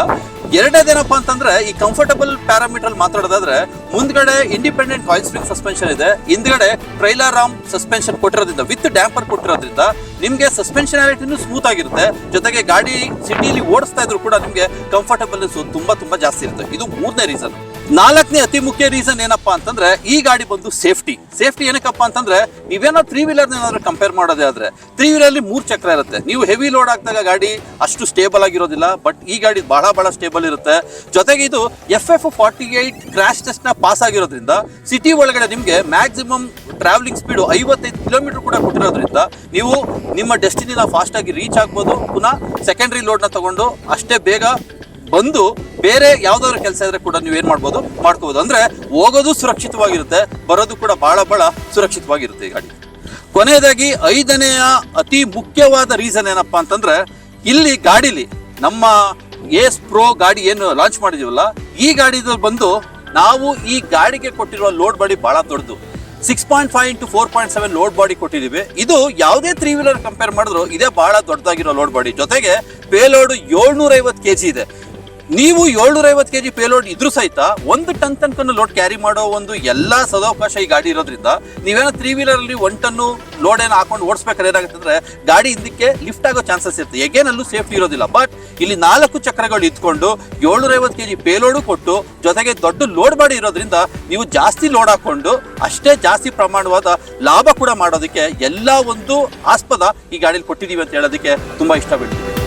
ಎರಡನೇದೇನಪ್ಪ ಅಂತಂದ್ರೆ ಈ ಕಂಫರ್ಟಬಲ್ ಪ್ಯಾರಾಮೀಟರ್ ಮಾತಾಡೋದಾದ್ರೆ ಮುಂದ್ಗಡೆ ಇಂಡಿಪೆಂಡೆಂಟ್ ಕಾಯಿಲ್ ಸ್ಪ್ರಿಂಗ್ ಸಸ್ಪೆನ್ಷನ್ ಇದೆ, ಹಿಂದ್ಗಡೆ ಟ್ರೈಲರ್ ಆರ್ಮ್ ಸಸ್ಪೆನ್ಷನ್ ಕೊಟ್ಟಿರೋದ್ರಿಂದ ವಿತ್ ಡ್ಯಾಂಪರ್ ಕೊಟ್ಟಿರೋದ್ರಿಂದ ನಿಮಗೆ ಸಸ್ಪೆನ್ಷನಾಲಿಟಿನೂ ಸ್ಮೂತ್ ಆಗಿರುತ್ತೆ. ಜೊತೆಗೆ ಗಾಡಿ ಸಿಟಿಲಿ ಓಡಿಸ್ತಾ ಇದ್ರು ಕೂಡ ನಿಮಗೆ ಕಂಫರ್ಟಬಲ್ ತುಂಬಾ ಜಾಸ್ತಿ ಇರುತ್ತೆ. ಇದು ಮೂರನೇ ರೀಸನ್. ನಾಲ್ಕನೇ ಅತಿ ಮುಖ್ಯ ರೀಸನ್ ಏನಪ್ಪಾ ಅಂತಂದ್ರೆ ಈ ಗಾಡಿ ಬಂದು ಸೇಫ್ಟಿ ಏನಕ್ಕಪ್ಪ ಅಂತಂದ್ರೆ ನೀವೇನೋ 3-ವೀಲರ್ ಏನಾದ್ರು ಕಂಪೇರ್ ಮಾಡೋದೇ ಆದ್ರೆ 3-ವೀಲರ್ ಅಲ್ಲಿ 3 ಚಕ್ರ ಇರುತ್ತೆ. ನೀವು ಹೆವಿ ಲೋಡ್ ಹಾಕಿದಾಗ ಗಾಡಿ ಅಷ್ಟು ಸ್ಟೇಬಲ್ ಆಗಿರೋದಿಲ್ಲ, ಬಟ್ ಈ ಗಾಡಿ ಬಹಳ ಸ್ಟೇಬಲ್ ಇರುತ್ತೆ. ಜೊತೆಗೆ ಇದು FF48 ಕ್ರಾಶ್ ಟೆಸ್ಟ್ ನ ಪಾಸ್ ಆಗಿರೋದ್ರಿಂದ ಸಿಟಿ ಒಳಗಡೆ ನಿಮ್ಗೆ ಮ್ಯಾಕ್ಸಿಮಮ್ ಟ್ರಾವೆಲಿಂಗ್ ಸ್ಪೀಡ್ 55 ಕಿಲೋಮೀಟರ್ ಕೂಡ ಕೊಟ್ಟಿರೋದ್ರಿಂದ ನೀವು ನಿಮ್ಮ ಡೆಸ್ಟಿನಿನ ಫಾಸ್ಟ್ ಆಗಿ ರೀಚ್ ಆಗ್ಬೋದು. ಪುನಃ ಸೆಕೆಂಡರಿ ಲೋಡ್ ನ ತಗೊಂಡು ಅಷ್ಟೇ ಬೇಗ ಬಂದು ಬೇರೆ ಯಾವ್ದಾದ್ರು ಕೆಲಸ ಇದ್ರೆ ಕೂಡ ನೀವು ಏನ್ ಮಾಡ್ಕೋಬಹುದು. ಅಂದ್ರೆ ಹೋಗೋದು ಸುರಕ್ಷಿತವಾಗಿರುತ್ತೆ, ಬರೋದು ಕೂಡ ಬಹಳ ಸುರಕ್ಷಿತವಾಗಿರುತ್ತೆ ಈ ಗಾಡಿ. ಕೊನೆಯದಾಗಿ 5ನೆಯ ಅತಿ ಮುಖ್ಯವಾದ ರೀಸನ್ ಏನಪ್ಪಾ ಅಂತಂದ್ರೆ ಇಲ್ಲಿ ಗಾಡಿಲಿ ನಮ್ಮ ಏಸ್ ಪ್ರೋ ಗಾಡಿ ಏನು ಲಾಂಚ್ ಮಾಡಿದೀವಲ್ಲ, ಈ ಗಾಡಿದಲ್ಲಿ ಬಂದು ನಾವು ಈ ಗಾಡಿಗೆ ಕೊಟ್ಟಿರುವ ಲೋಡ್ ಬಾಡಿ ಬಹಳ ದೊಡ್ಡದು. 6.5 into 4.7 ಲೋಡ್ ಬಾಡಿ ಕೊಟ್ಟಿದ್ದೀವಿ. ಇದು ಯಾವುದೇ 3-ವೀಲರ್ ಕಂಪೇರ್ ಮಾಡಿದ್ರು ಇದೇ ಬಹಳ ದೊಡ್ಡದಾಗಿರೋ ಲೋಡ್ ಬಾಡಿ. ಜೊತೆಗೆ ಪೇಲೋಡ್ 750 kg ಇದೆ. ನೀವು 750 kg ಪೇಲೋಡ್ ಇದ್ರೂ ಸಹಿತ 1 ಟನ್ ತನಕ ಲೋಡ್ ಕ್ಯಾರಿ ಮಾಡೋ ಒಂದು ಎಲ್ಲಾ ಸದಾವಕಾಶ ಈ ಗಾಡಿ ಇರೋದ್ರಿಂದ ನೀವೇನೋ 3-ವೀಲರ್ ಅಲ್ಲಿ 1 ಟನ್ ಲೋಡ್ ಏನು ಹಾಕೊಂಡು ಓಡಿಸ್ಬೇಕಾದ್ರೆ ಏನಾಗುತ್ತೆ ಅಂದ್ರೆ ಗಾಡಿ ಹಿಂದಕ್ಕೆ ಲಿಫ್ಟ್ ಆಗೋ ಚಾನ್ಸಸ್ ಇರುತ್ತೆ. ಎಗೇನಲ್ಲೂ ಸೇಫ್ಟಿ ಇರೋದಿಲ್ಲ. ಬಟ್ ಇಲ್ಲಿ 4 ಚಕ್ರಗಳು ಇದ್ಕೊಂಡು 750 kg ಪೇಲೋಡು ಕೊಟ್ಟು ಜೊತೆಗೆ ದೊಡ್ಡ ಲೋಡ್ ಬಾಡಿ ಇರೋದ್ರಿಂದ ನೀವು ಜಾಸ್ತಿ ಲೋಡ್ ಹಾಕೊಂಡು ಅಷ್ಟೇ ಜಾಸ್ತಿ ಪ್ರಮಾಣವಾದ ಲಾಭ ಕೂಡ ಮಾಡೋದಕ್ಕೆ ಎಲ್ಲ ಒಂದು ಆಸ್ಪದ ಈ ಗಾಡಿಯಲ್ಲಿ ಕೊಟ್ಟಿದ್ದೀವಿ ಅಂತ ಹೇಳೋದಕ್ಕೆ ತುಂಬಾ ಇಷ್ಟ ಬೀಳ್ತೀವಿ.